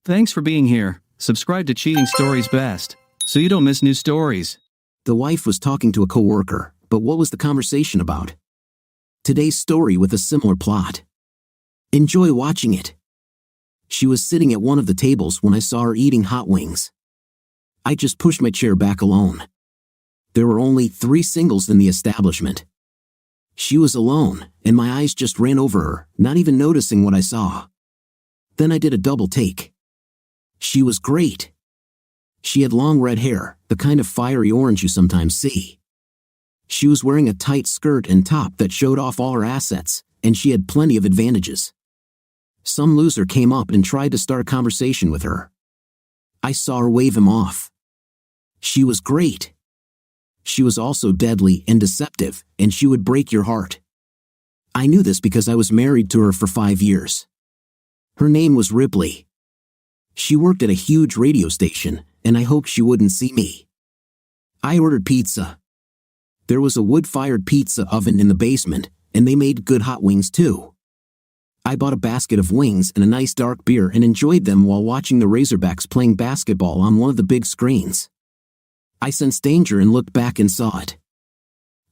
Thanks for being here. Subscribe to Cheating Stories Best, so you don't miss new stories. The wife was talking to a coworker, but what was the conversation about? Today's story with a similar plot. Enjoy watching it. She was sitting at one of the tables when I saw her eating hot wings. I just pushed my chair back alone. There were only 3 singles in the establishment. She was alone, and my eyes just ran over her, not even noticing what I saw. Then I did a double take. She was great. She had long red hair, the kind of fiery orange you sometimes see. She was wearing a tight skirt and top that showed off all her assets, and she had plenty of advantages. Some loser came up and tried to start a conversation with her. I saw her wave him off. She was great. She was also deadly and deceptive, and she would break your heart. I knew this because I was married to her for 5 years. Her name was Ripley. She worked at a huge radio station, and I hoped she wouldn't see me. I ordered pizza. There was a wood-fired pizza oven in the basement, and they made good hot wings too. I bought a basket of wings and a nice dark beer and enjoyed them while watching the Razorbacks playing basketball on one of the big screens. I sensed danger and looked back and saw it.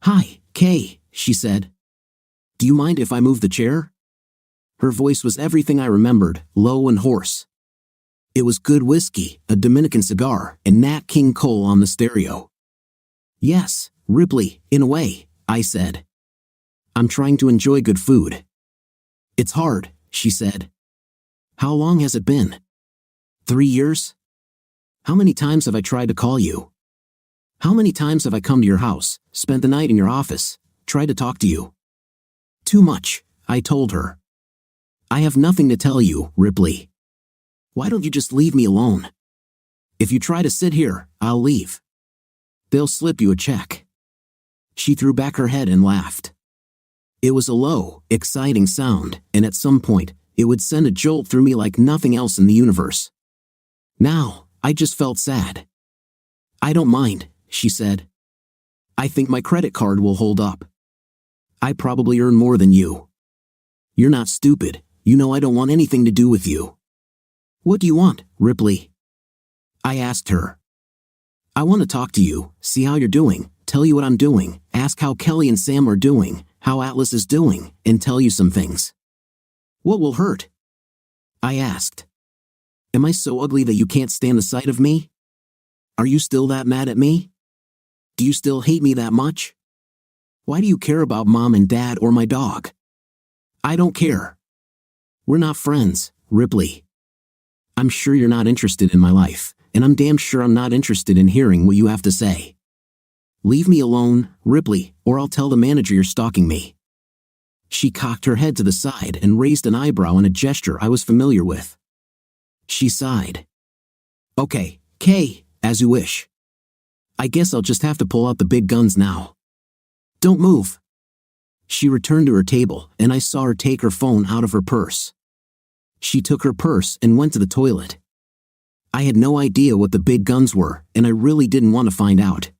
"Hi, Kay," she said. "Do you mind if I move the chair?" Her voice was everything I remembered, low and hoarse. It was good whiskey, a Dominican cigar, and Nat King Cole on the stereo. "Yes, Ripley, in a way," I said. "I'm trying to enjoy good food." "It's hard," she said. "How long has it been?" 3 years? "How many times have I tried to call you? How many times have I come to your house, spent the night in your office, tried to talk to you?" "Too much," I told her. "I have nothing to tell you, Ripley. Why don't you just leave me alone? If you try to sit here, I'll leave. They'll slip you a check." She threw back her head and laughed. It was a low, exciting sound, and at some point, it would send a jolt through me like nothing else in the universe. Now, I just felt sad. "I don't mind," she said. "I think my credit card will hold up. I probably earn more than you. You're not stupid, you know I don't want anything to do with you." "What do you want, Ripley?" I asked her. "I want to talk to you, see how you're doing, tell you what I'm doing, ask how Kelly and Sam are doing, how Atlas is doing, and tell you some things." "What will hurt?" I asked. "Am I so ugly that you can't stand the sight of me? Are you still that mad at me? Do you still hate me that much? Why do you care about Mom and Dad or my dog?" "I don't care. We're not friends, Ripley. I'm sure you're not interested in my life, and I'm damn sure I'm not interested in hearing what you have to say. Leave me alone, Ripley, or I'll tell the manager you're stalking me." She cocked her head to the side and raised an eyebrow in a gesture I was familiar with. She sighed. "Okay, Kay, as you wish. I guess I'll just have to pull out the big guns now. Don't move." She returned to her table, and I saw her take her phone out of her purse. She took her purse and went to the toilet. I had no idea what the big guns were, and I really didn't want to find out.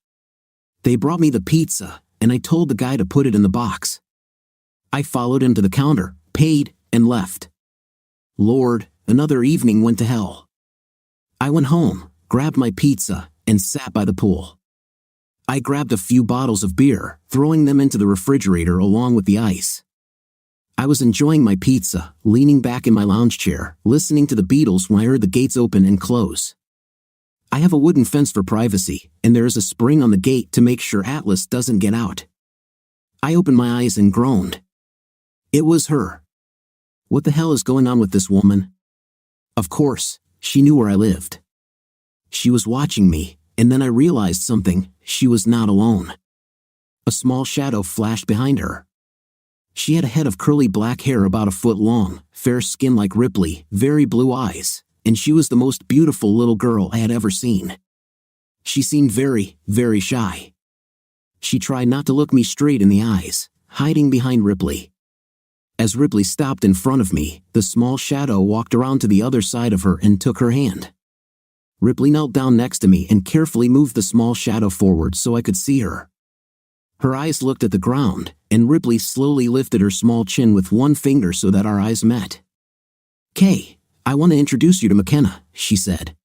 They brought me the pizza, and I told the guy to put it in the box. I followed him to the counter, paid, and left. Lord, another evening went to hell. I went home, grabbed my pizza, and sat by the pool. I grabbed a few bottles of beer, throwing them into the refrigerator along with the ice. I was enjoying my pizza, leaning back in my lounge chair, listening to the Beatles when I heard the gates open and close. I have a wooden fence for privacy, and there is a spring on the gate to make sure Atlas doesn't get out. I opened my eyes and groaned. It was her. What the hell is going on with this woman? Of course, she knew where I lived. She was watching me, and then I realized something: she was not alone. A small shadow flashed behind her. She had a head of curly black hair about a foot long, fair skin like Ripley, very blue eyes, and she was the most beautiful little girl I had ever seen. She seemed very, very shy. She tried not to look me straight in the eyes, hiding behind Ripley. As Ripley stopped in front of me, the small shadow walked around to the other side of her and took her hand. Ripley knelt down next to me and carefully moved the small shadow forward so I could see her. Her eyes looked at the ground, and Ripley slowly lifted her small chin with one finger so that our eyes met. "Kay," "I want to introduce you to McKenna," she said.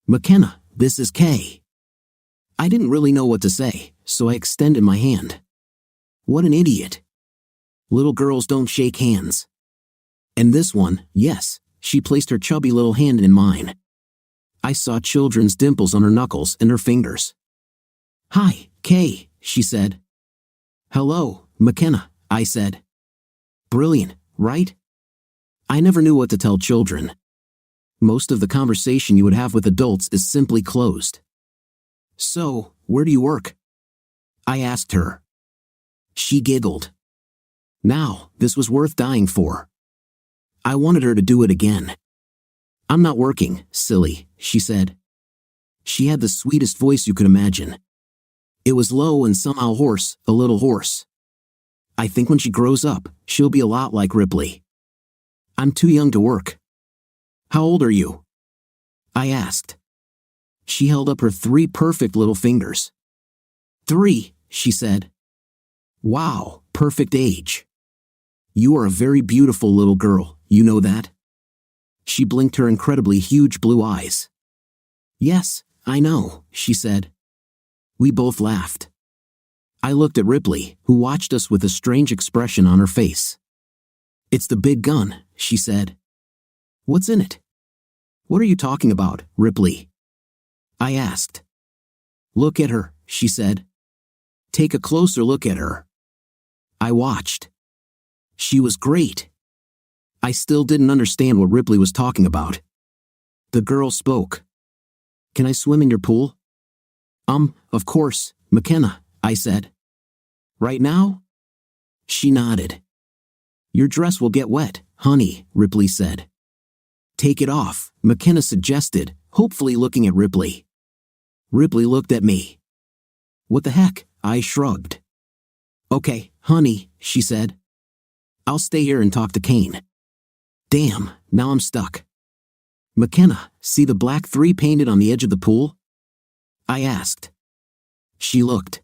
"McKenna, this is Kay." I didn't really know what to say, so I extended my hand. What an idiot. Little girls don't shake hands. And this one, yes, she placed her chubby little hand in mine. I saw children's dimples on her knuckles and her fingers. "Hi, Kay," she said. "Hello, McKenna," I said. Brilliant, right? I never knew what to tell children. Most of the conversation you would have with adults is simply closed. "So, where do you work?" I asked her. She giggled. Now, this was worth dying for. I wanted her to do it again. "I'm not working, silly," she said. She had the sweetest voice you could imagine. It was low and somehow hoarse, a little hoarse. I think when she grows up, she'll be a lot like Ripley. "I'm too young to work." "How old are you?" I asked. She held up her 3 perfect little fingers. 3, she said. "Wow, perfect age. You are a very beautiful little girl, you know that?" She blinked her incredibly huge blue eyes. "Yes, I know," she said. We both laughed. I looked at Ripley, who watched us with a strange expression on her face. "It's the big gun," she said. "What's in it?" "What are you talking about, Ripley?" I asked. "Look at her," she said. "Take a closer look at her." I watched. She was great. I still didn't understand what Ripley was talking about. The girl spoke. "Can I swim in your pool?" Of course, McKenna," I said. "Right now?" She nodded. "Your dress will get wet, honey," Ripley said. "Take it off," McKenna suggested, hopefully looking at Ripley. Ripley looked at me. "What the heck?" I shrugged. "Okay, honey," she said. "I'll stay here and talk to Kane." Damn, now I'm stuck. "McKenna, see the black 3 painted on the edge of the pool?" I asked. She looked.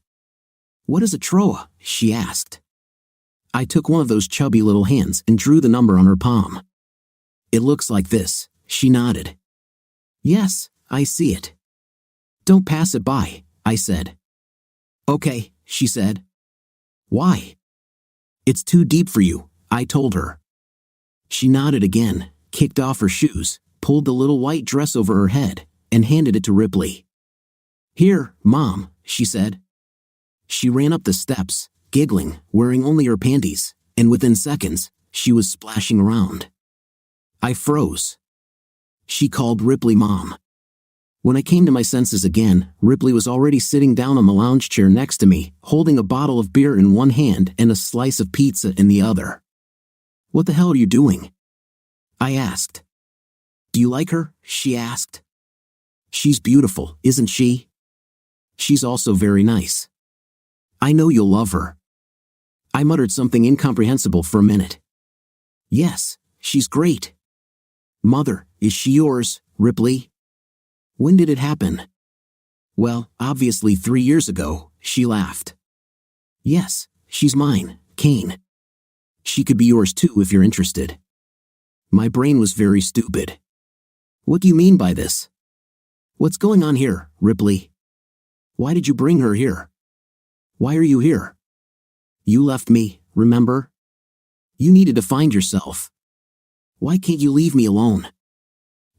"What is a troa?" she asked. I took one of those chubby little hands and drew the number on her palm. "It looks like this," she nodded. "Yes, I see it." "Don't pass it by," I said. "Okay," she said. "Why?" "It's too deep for you," I told her. She nodded again, kicked off her shoes, pulled the little white dress over her head, and handed it to Ripley. "Here, Mom," she said. She ran up the steps, giggling, wearing only her panties, and within seconds, she was splashing around. I froze. She called Ripley Mom. When I came to my senses again, Ripley was already sitting down on the lounge chair next to me, holding a bottle of beer in one hand and a slice of pizza in the other. "What the hell are you doing?" I asked. "Do you like her?" she asked. "She's beautiful, isn't she?" "She's also very nice." "I know you'll love her." I muttered something incomprehensible for a minute. "Yes, she's great." "Mother, is she yours, Ripley?" "When did it happen?" "Well, obviously 3 years ago," she laughed. "Yes, she's mine, Kane. She could be yours too if you're interested." My brain was very stupid. "What do you mean by this? What's going on here, Ripley? Why did you bring her here? Why are you here? You left me, remember? You needed to find yourself. Why can't you leave me alone?"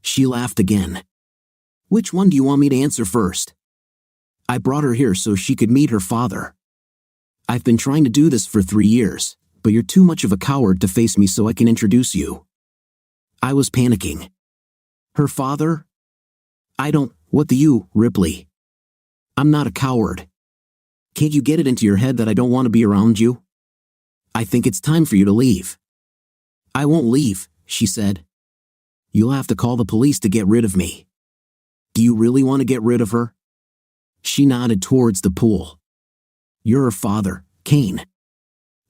She laughed again. "Which one do you want me to answer first?" "I brought her here so she could meet her father. I've been trying to do this for 3 years, but you're too much of a coward to face me so I can introduce you." I was panicking. "Her father? What do you, Ripley? I'm not a coward. Can't you get it into your head that I don't want to be around you? I think it's time for you to leave." "I won't leave," she said. "You'll have to call the police to get rid of me." "Do you really want to get rid of her?" She nodded towards the pool. "You're her father, Kane.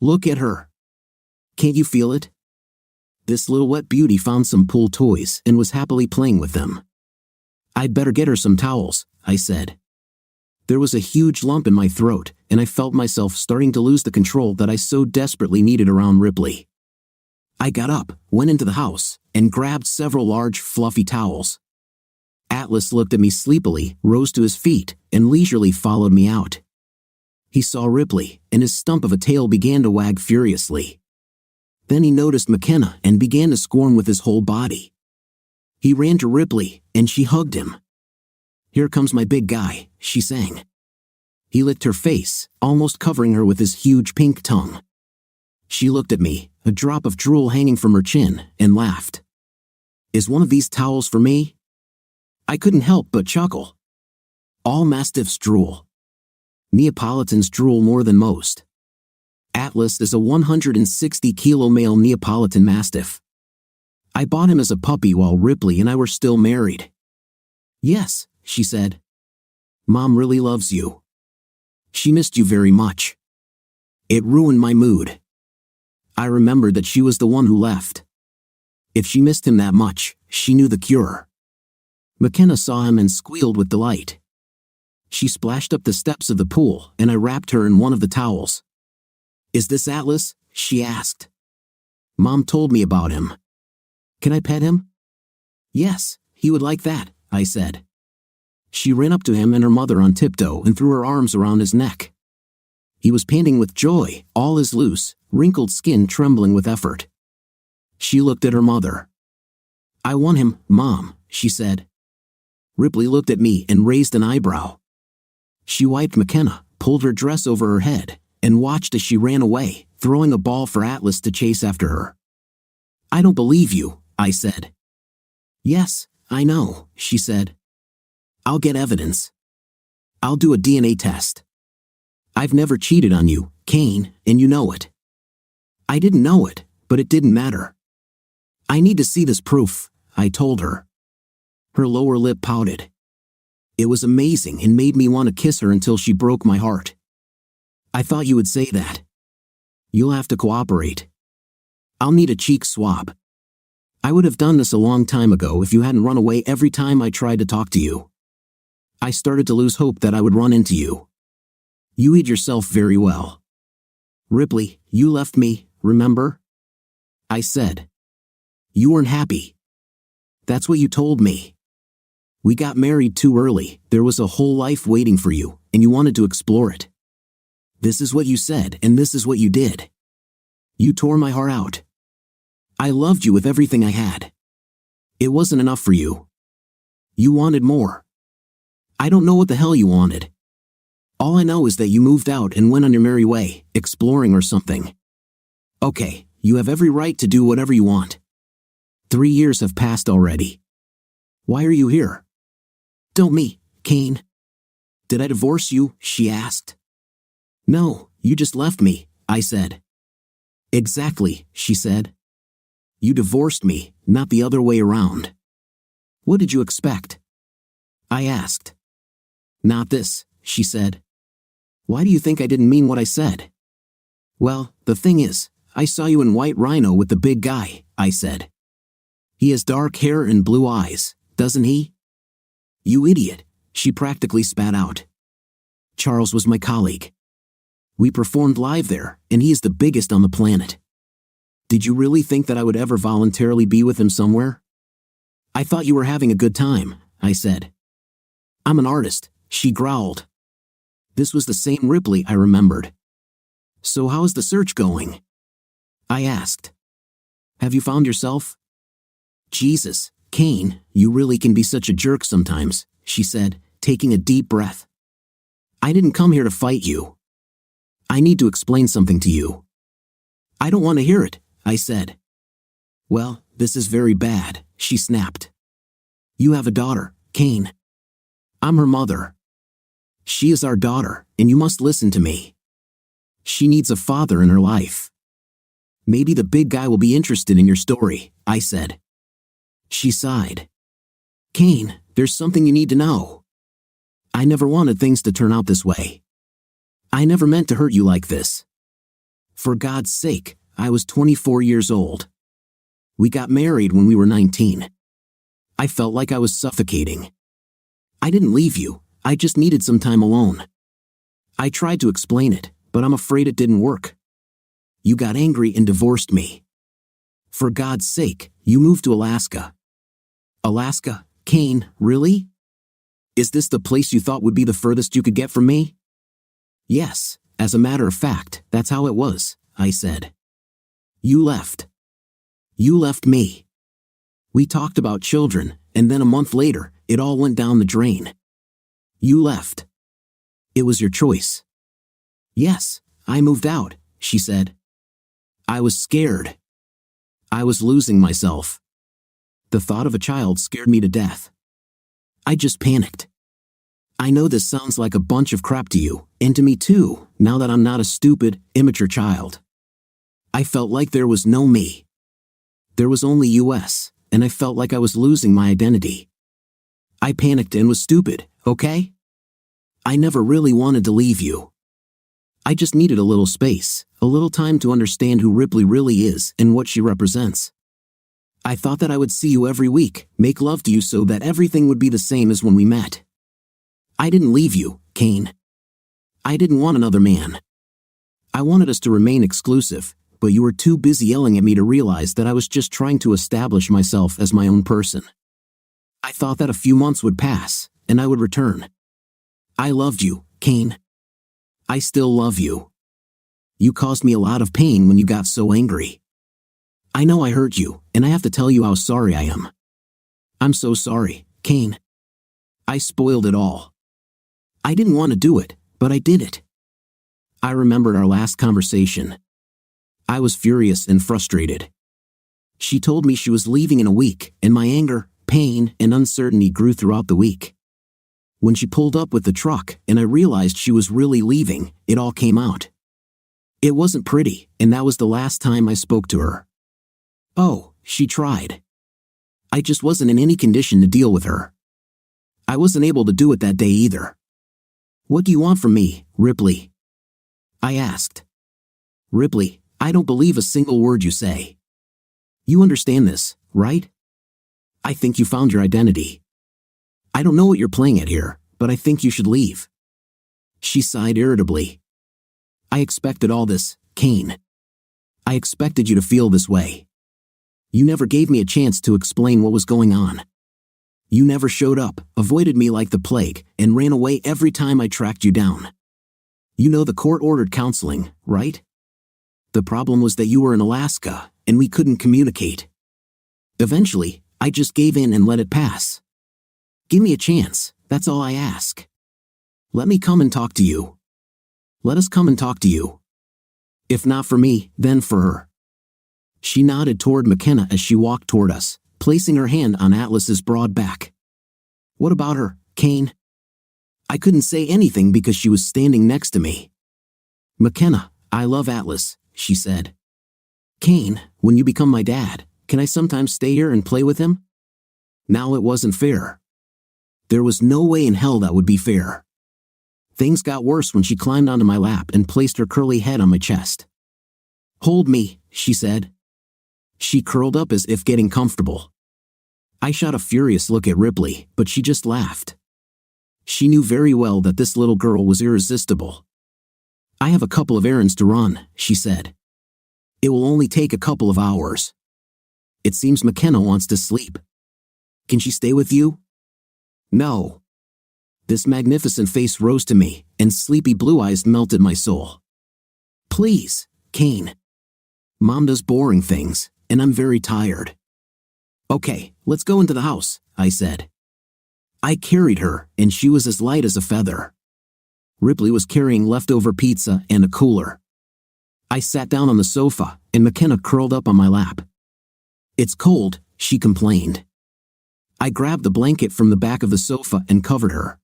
Look at her. Can't you feel it?" This little wet beauty found some pool toys and was happily playing with them. "I'd better get her some towels," I said. There was a huge lump in my throat, and I felt myself starting to lose the control that I so desperately needed around Ripley. I got up, went into the house, and grabbed several large, fluffy towels. Atlas looked at me sleepily, rose to his feet, and leisurely followed me out. He saw Ripley, and his stump of a tail began to wag furiously. Then he noticed McKenna and began to squirm with his whole body. He ran to Ripley, and she hugged him. "Here comes my big guy," she sang. He licked her face, almost covering her with his huge pink tongue. She looked at me, a drop of drool hanging from her chin, and laughed. "Is one of these towels for me?" I couldn't help but chuckle. All mastiffs drool. Neapolitans drool more than most. Atlas is a 160-kilo male Neapolitan Mastiff. I bought him as a puppy while Ripley and I were still married. "Yes," she said. "Mom really loves you. She missed you very much." It ruined my mood. I remembered that she was the one who left. If she missed him that much, she knew the cure. McKenna saw him and squealed with delight. She splashed up the steps of the pool, and I wrapped her in one of the towels. "Is this Atlas?" she asked. "Mom told me about him. Can I pet him?" "Yes, he would like that," I said. She ran up to him and her mother on tiptoe and threw her arms around his neck. He was panting with joy, all his loose, wrinkled skin trembling with effort. She looked at her mother. "I want him, Mom," she said. Ripley looked at me and raised an eyebrow. She wiped McKenna, pulled her dress over her head, and watched as she ran away, throwing a ball for Atlas to chase after her. "I don't believe you," I said. "Yes, I know," she said. "I'll get evidence. I'll do a DNA test. I've never cheated on you, Kane, and you know it." I didn't know it, but it didn't matter. "I need to see this proof," I told her. Her lower lip pouted. It was amazing and made me want to kiss her until she broke my heart. "I thought you would say that. You'll have to cooperate. I'll need a cheek swab. I would have done this a long time ago if you hadn't run away every time I tried to talk to you. I started to lose hope that I would run into you. You hid yourself very well. Ripley, you left me, remember?" I said. "You weren't happy. That's what you told me. We got married too early, there was a whole life waiting for you, and you wanted to explore it. This is what you said, and this is what you did. You tore my heart out. I loved you with everything I had. It wasn't enough for you. You wanted more. I don't know what the hell you wanted. All I know is that you moved out and went on your merry way, exploring or something. Okay, you have every right to do whatever you want. 3 years have passed already. Why are you here?" "Don't me, Kane." "Did I divorce you?" she asked. "No, you just left me," I said. "Exactly," she said. "You divorced me, not the other way around." "What did you expect?" I asked. "Not this," she said. "Why do you think I didn't mean what I said?" "Well, the thing is, I saw you in White Rhino with the big guy," I said. "He has dark hair and blue eyes, doesn't he?" "You idiot," she practically spat out. "Charles was my colleague. We performed live there, and he is the biggest on the planet. Did you really think that I would ever voluntarily be with him somewhere?" "I thought you were having a good time," I said. "I'm an artist," she growled. This was the same Ripley I remembered. "So how is the search going?" I asked. "Have you found yourself?" "Jesus, Kane, you really can be such a jerk sometimes," she said, taking a deep breath. "I didn't come here to fight you. I need to explain something to you." "I don't want to hear it," I said. "Well, this is very bad," she snapped. "You have a daughter, Kane. I'm her mother. She is our daughter, and you must listen to me. She needs a father in her life. Maybe the big guy will be interested in your story," I said. She sighed. "Kane, there's something you need to know. I never wanted things to turn out this way. I never meant to hurt you like this. For God's sake, I was 24 years old. We got married when we were 19. I felt like I was suffocating. I didn't leave you, I just needed some time alone. I tried to explain it, but I'm afraid it didn't work. You got angry and divorced me. For God's sake, you moved to Alaska. Alaska, Kane, really? Is this the place you thought would be the furthest you could get from me? Yes, as a matter of fact, that's how it was, I said. You left. You left me. We talked about children, and then a month later, it all went down the drain. You left. It was your choice. Yes, I moved out, she said. I was scared. I was losing myself. The thought of a child scared me to death. I just panicked. I know this sounds like a bunch of crap to you, and to me too, now that I'm not a stupid, immature child. I felt like there was no me. There was only US, and I felt like I was losing my identity. I panicked and was stupid, okay? I never really wanted to leave you. I just needed a little space, a little time to understand who Ripley really is and what she represents. I thought that I would see you every week, make love to you so that everything would be the same as when we met. I didn't leave you, Kane. I didn't want another man. I wanted us to remain exclusive, but you were too busy yelling at me to realize that I was just trying to establish myself as my own person. I thought that a few months would pass, and I would return. I loved you, Kane. I still love you. You caused me a lot of pain when you got so angry. I know I hurt you, and I have to tell you how sorry I am. I'm so sorry, Kane. I spoiled it all. I didn't want to do it, but I did it. I remembered our last conversation. I was furious and frustrated. She told me she was leaving in a week, and my anger, pain, and uncertainty grew throughout the week. When she pulled up with the truck and I realized she was really leaving, it all came out. It wasn't pretty, and that was the last time I spoke to her. Oh, she tried. I just wasn't in any condition to deal with her. I wasn't able to do it that day either. What do you want from me, Ripley? I asked. Ripley, I don't believe a single word you say. You understand this, right? I think you found your identity. I don't know what you're playing at here, but I think you should leave. She sighed irritably. I expected all this, Kane. I expected you to feel this way. You never gave me a chance to explain what was going on. You never showed up, avoided me like the plague, and ran away every time I tracked you down. You know the court-ordered counseling, right? The problem was that you were in Alaska, and we couldn't communicate. Eventually, I just gave in and let it pass. Give me a chance, that's all I ask. Let me come and talk to you. Let us come and talk to you. If not for me, then for her. She nodded toward McKenna as she walked toward us, placing her hand on Atlas's broad back. What about her, Kane? I couldn't say anything because she was standing next to me. McKenna, I love Atlas, she said. Kane, when you become my dad, can I sometimes stay here and play with him? Now it wasn't fair. There was no way in hell that would be fair. Things got worse when she climbed onto my lap and placed her curly head on my chest. Hold me, she said. She curled up as if getting comfortable. I shot a furious look at Ripley, but she just laughed. She knew very well that this little girl was irresistible. I have a couple of errands to run, she said. It will only take a couple of hours. It seems McKenna wants to sleep. Can she stay with you? No. This magnificent face rose to me, and sleepy blue eyes melted my soul. Please, Kane. Mom does boring things, and I'm very tired. Okay, let's go into the house, I said. I carried her, and she was as light as a feather. Ripley was carrying leftover pizza and a cooler. I sat down on the sofa, and McKenna curled up on my lap. It's cold, she complained. I grabbed the blanket from the back of the sofa and covered her.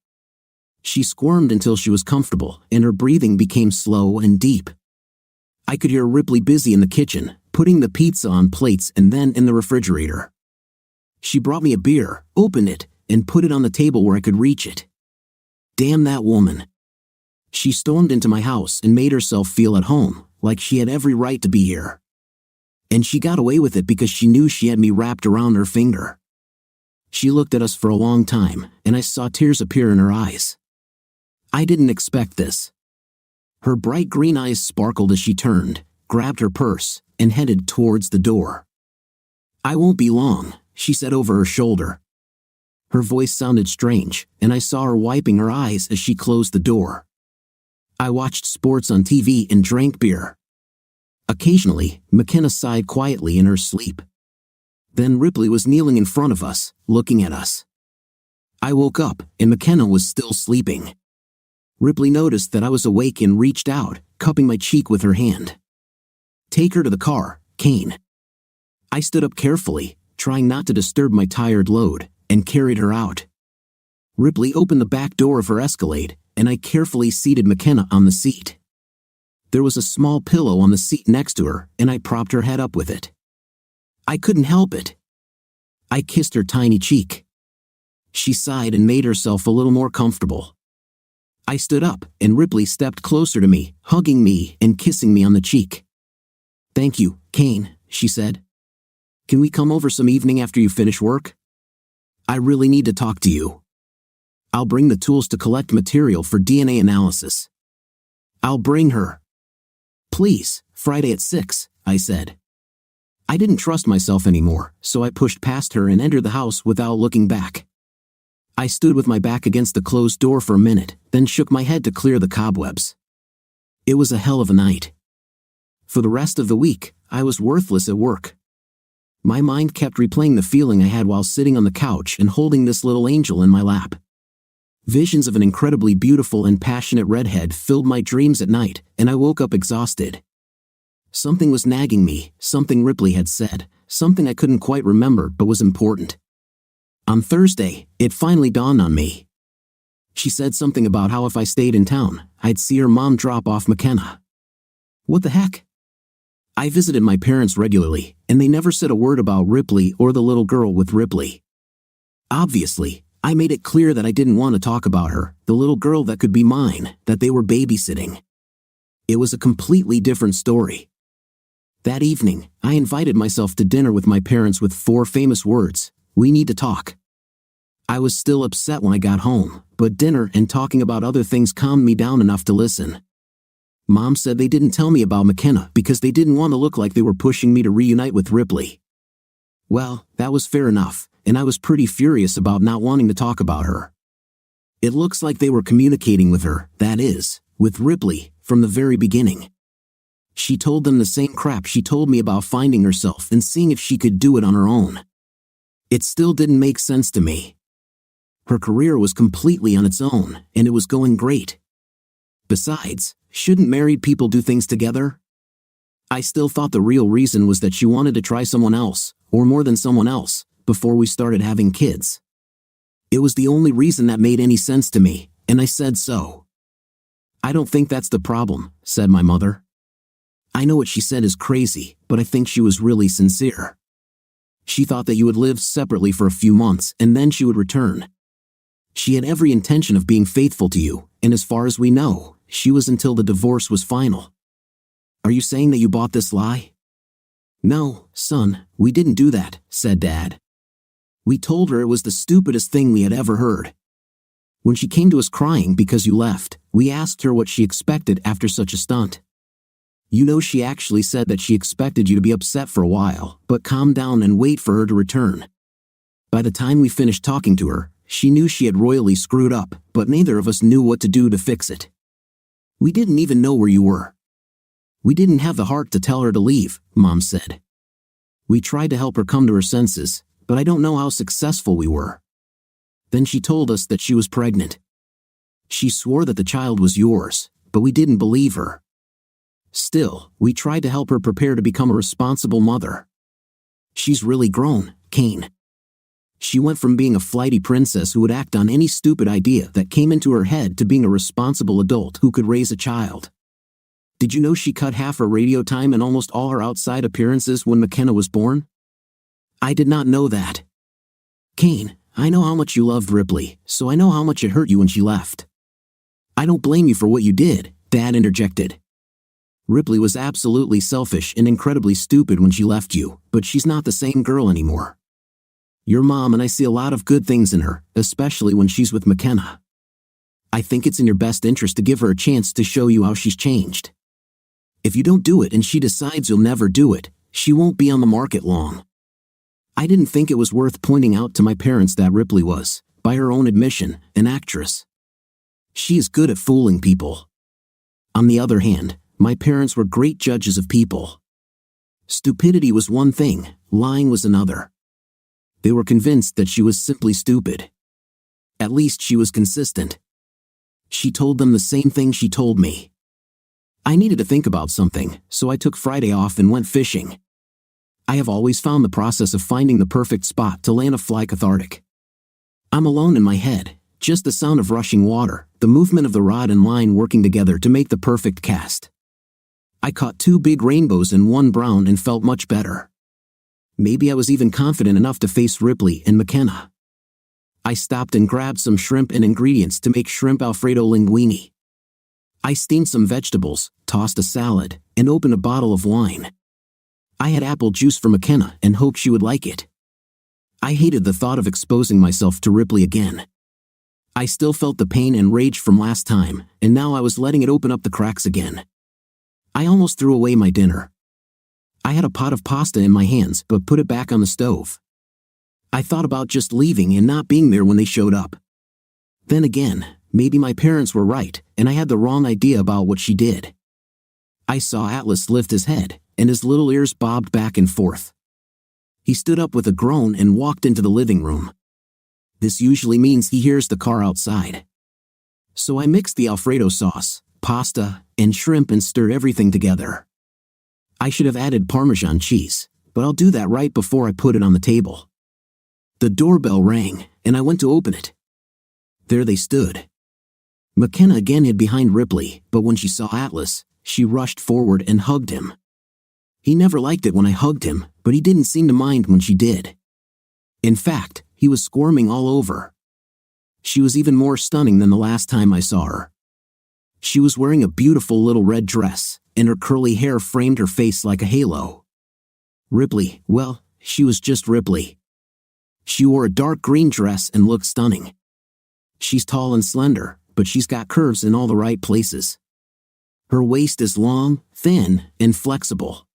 She squirmed until she was comfortable, and her breathing became slow and deep. I could hear Ripley busy in the kitchen, putting the pizza on plates and then in the refrigerator. She brought me a beer, opened it, and put it on the table where I could reach it. Damn that woman. She stormed into my house and made herself feel at home, like she had every right to be here. And she got away with it because she knew she had me wrapped around her finger. She looked at us for a long time, and I saw tears appear in her eyes. I didn't expect this. Her bright green eyes sparkled as she turned, grabbed her purse, and headed towards the door. "I won't be long," she said over her shoulder. Her voice sounded strange, and I saw her wiping her eyes as she closed the door. I watched sports on TV and drank beer. Occasionally, McKenna sighed quietly in her sleep. Then Ripley was kneeling in front of us, looking at us. I woke up, and McKenna was still sleeping. Ripley noticed that I was awake and reached out, cupping my cheek with her hand. "Take her to the car, Kane." I stood up carefully, trying not to disturb my tired load, and carried her out. Ripley opened the back door of her Escalade, and I carefully seated McKenna on the seat. There was a small pillow on the seat next to her, and I propped her head up with it. I couldn't help it. I kissed her tiny cheek. She sighed and made herself a little more comfortable. I stood up, and Ripley stepped closer to me, hugging me and kissing me on the cheek. "Thank you, Kane," she said. "Can we come over some evening after you finish work? I really need to talk to you. I'll bring the tools to collect material for DNA analysis." "I'll bring her." "Please, Friday at 6, I said. I didn't trust myself anymore, so I pushed past her and entered the house without looking back. I stood with my back against the closed door for a minute, then shook my head to clear the cobwebs. It was a hell of a night. For the rest of the week, I was worthless at work. My mind kept replaying the feeling I had while sitting on the couch and holding this little angel in my lap. Visions of an incredibly beautiful and passionate redhead filled my dreams at night, and I woke up exhausted. Something was nagging me, something Ripley had said, something I couldn't quite remember but was important. On Thursday, it finally dawned on me. She said something about how if I stayed in town, I'd see her mom drop off McKenna. What the heck? I visited my parents regularly, and they never said a word about Ripley or the little girl with Ripley. Obviously, I made it clear that I didn't want to talk about her, the little girl that could be mine, that they were babysitting. It was a completely different story. That evening, I invited myself to dinner with my parents with 4 famous words: "We need to talk." I was still upset when I got home, but dinner and talking about other things calmed me down enough to listen. Mom said they didn't tell me about McKenna because they didn't want to look like they were pushing me to reunite with Ripley. Well, that was fair enough, and I was pretty furious about not wanting to talk about her. It looks like they were communicating with her, that is, with Ripley, from the very beginning. She told them the same crap she told me about finding herself and seeing if she could do it on her own. It still didn't make sense to me. Her career was completely on its own, and it was going great. Besides, shouldn't married people do things together? I still thought the real reason was that she wanted to try someone else, or more than someone else, before we started having kids. It was the only reason that made any sense to me, and I said so. "I don't think that's the problem," said my mother. I know what she said is crazy, but I think she was really sincere. She thought that you would live separately for a few months and then she would return. She had every intention of being faithful to you, and as far as we know, she was until the divorce was final. "Are you saying that you bought this lie?" "No, son, we didn't do that," said Dad. "We told her it was the stupidest thing we had ever heard. When she came to us crying because you left, we asked her what she expected after such a stunt. You know, she actually said that she expected you to be upset for a while, but calm down and wait for her to return. By the time we finished talking to her, she knew she had royally screwed up, but neither of us knew what to do to fix it. We didn't even know where you were. We didn't have the heart to tell her to leave," Mom said. "We tried to help her come to her senses, but I don't know how successful we were. Then she told us that she was pregnant. She swore that the child was yours, but we didn't believe her. Still, we tried to help her prepare to become a responsible mother. She's really grown, Kane. She went from being a flighty princess who would act on any stupid idea that came into her head to being a responsible adult who could raise a child. Did you know she cut half her radio time and almost all her outside appearances when McKenna was born? I did not know that. Kane, I know how much you loved Ripley, so I know how much it hurt you when she left. I don't blame you for what you did," Dad interjected. "Ripley was absolutely selfish and incredibly stupid when she left you, but she's not the same girl anymore. Your mom and I see a lot of good things in her, especially when she's with McKenna. I think it's in your best interest to give her a chance to show you how she's changed. If you don't do it and she decides you'll never do it, she won't be on the market long." I didn't think it was worth pointing out to my parents that Ripley was, by her own admission, an actress. She is good at fooling people. On the other hand, my parents were great judges of people. Stupidity was one thing, lying was another. They were convinced that she was simply stupid. At least she was consistent. She told them the same thing she told me. I needed to think about something, so I took Friday off and went fishing. I have always found the process of finding the perfect spot to land a fly cathartic. I'm alone in my head, just the sound of rushing water, the movement of the rod and line working together to make the perfect cast. I caught 2 big rainbows and 1 brown and felt much better. Maybe I was even confident enough to face Ripley and McKenna. I stopped and grabbed some shrimp and ingredients to make shrimp Alfredo linguine. I steamed some vegetables, tossed a salad, and opened a bottle of wine. I had apple juice for McKenna and hoped she would like it. I hated the thought of exposing myself to Ripley again. I still felt the pain and rage from last time, and now I was letting it open up the cracks again. I almost threw away my dinner. I had a pot of pasta in my hands but put it back on the stove. I thought about just leaving and not being there when they showed up. Then again, maybe my parents were right, and I had the wrong idea about what she did. I saw Atlas lift his head, and his little ears bobbed back and forth. He stood up with a groan and walked into the living room. This usually means he hears the car outside. So I mixed the Alfredo sauce, pasta, and shrimp and stirred everything together. I should have added Parmesan cheese, but I'll do that right before I put it on the table. The doorbell rang, and I went to open it. There they stood. McKenna again hid behind Ripley, but when she saw Atlas, she rushed forward and hugged him. He never liked it when I hugged him, but he didn't seem to mind when she did. In fact, he was squirming all over. She was even more stunning than the last time I saw her. She was wearing a beautiful little red dress, and her curly hair framed her face like a halo. Ripley, well, she was just Ripley. She wore a dark green dress and looked stunning. She's tall and slender, but she's got curves in all the right places. Her waist is long, thin, and flexible.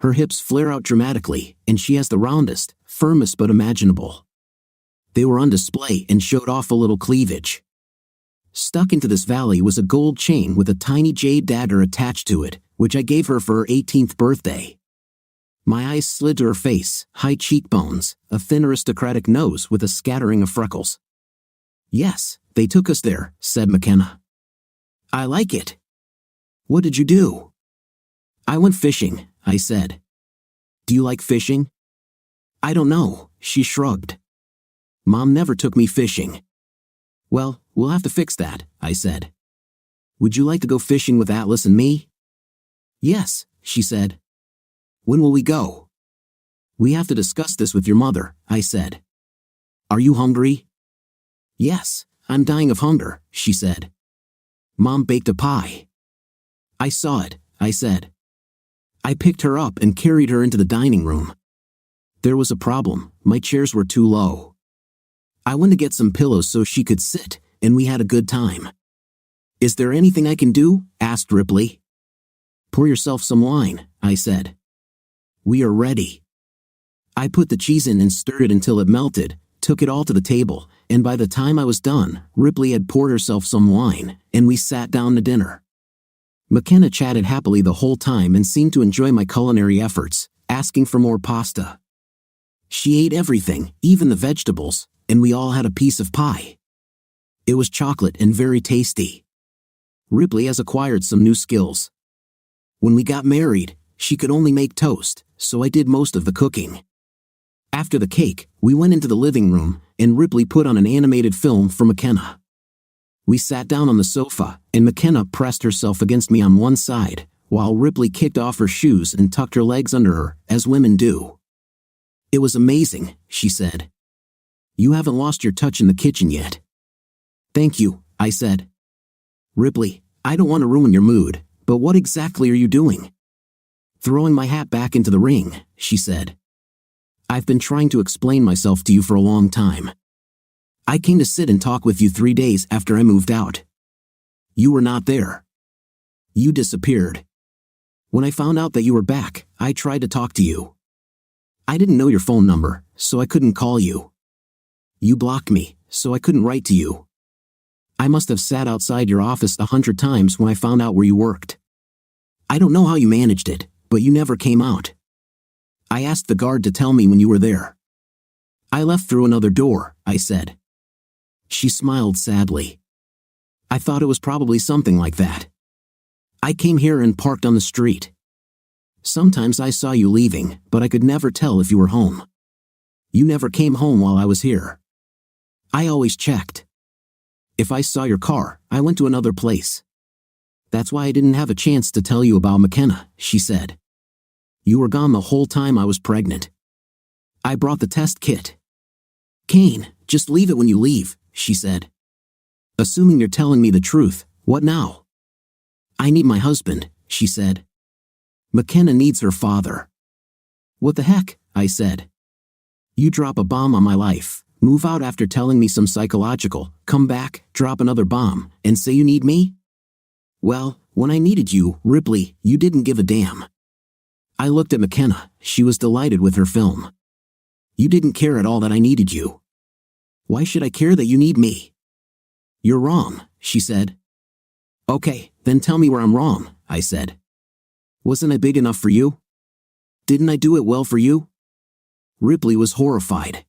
Her hips flare out dramatically, and she has the roundest, firmest butt imaginable. They were on display and showed off a little cleavage. Stuck into this valley was a gold chain with a tiny jade dagger attached to it, which I gave her for her 18th birthday. My eyes slid to her face, high cheekbones, a thin aristocratic nose with a scattering of freckles. Yes, they took us there, said McKenna. I like it. What did you do? I went fishing, I said. Do you like fishing? I don't know, she shrugged. Mom never took me fishing. Well, we'll have to fix that, I said. Would you like to go fishing with Atlas and me? Yes, she said. When will we go? We have to discuss this with your mother, I said. Are you hungry? Yes, I'm dying of hunger, she said. Mom baked a pie. I saw it, I said. I picked her up and carried her into the dining room. There was a problem, my chairs were too low. I went to get some pillows so she could sit, and we had a good time. Is there anything I can do? Asked Ripley. Pour yourself some wine, I said. We are ready. I put the cheese in and stirred it until it melted, took it all to the table, and by the time I was done, Ripley had poured herself some wine, and we sat down to dinner. McKenna chatted happily the whole time and seemed to enjoy my culinary efforts, asking for more pasta. She ate everything, even the vegetables, and we all had a piece of pie. It was chocolate and very tasty. Ripley has acquired some new skills. When we got married, she could only make toast, so I did most of the cooking. After the cake, we went into the living room, and Ripley put on an animated film for McKenna. We sat down on the sofa, and McKenna pressed herself against me on one side, while Ripley kicked off her shoes and tucked her legs under her, as women do. It was amazing, she said. You haven't lost your touch in the kitchen yet. Thank you, I said. Ripley, I don't want to ruin your mood, but what exactly are you doing? Throwing my hat back into the ring, she said. I've been trying to explain myself to you for a long time. I came to sit and talk with you 3 days after I moved out. You were not there. You disappeared. When I found out that you were back, I tried to talk to you. I didn't know your phone number, so I couldn't call you. You blocked me, so I couldn't write to you. I must have sat outside your office 100 times when I found out where you worked. I don't know how you managed it, but you never came out. I asked the guard to tell me when you were there. I left through another door, I said. She smiled sadly. I thought it was probably something like that. I came here and parked on the street. Sometimes I saw you leaving, but I could never tell if you were home. You never came home while I was here. I always checked. If I saw your car, I went to another place. That's why I didn't have a chance to tell you about McKenna, she said. You were gone the whole time I was pregnant. I brought the test kit. Kane, just leave it when you leave, she said. Assuming you're telling me the truth, what now? I need my husband, she said. McKenna needs her father. What the heck, I said. You drop a bomb on my life, move out after telling me some psychological, come back, drop another bomb, and say you need me? Well, when I needed you, Ripley, you didn't give a damn. I looked at McKenna, she was delighted with her film. You didn't care at all that I needed you. Why should I care that you need me? You're wrong, she said. Okay, then tell me where I'm wrong, I said. Wasn't I big enough for you? Didn't I do it well for you? Ripley was horrified.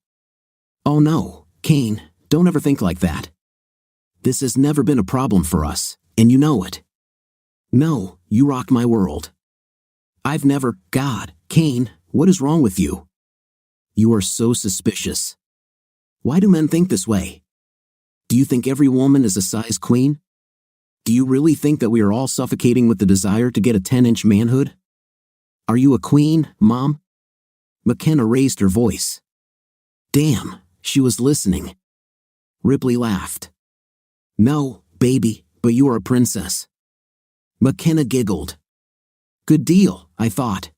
Oh no, Kane, don't ever think like that. This has never been a problem for us, and you know it. No, you rock my world. I've never, God, Kane, what is wrong with you? You are so suspicious. Why do men think this way? Do you think every woman is a size queen? Do you really think that we are all suffocating with the desire to get a 10-inch manhood? Are you a queen, Mom? McKenna raised her voice. Damn, she was listening. Ripley laughed. No, baby, but you are a princess. McKenna giggled. Good deal, I thought.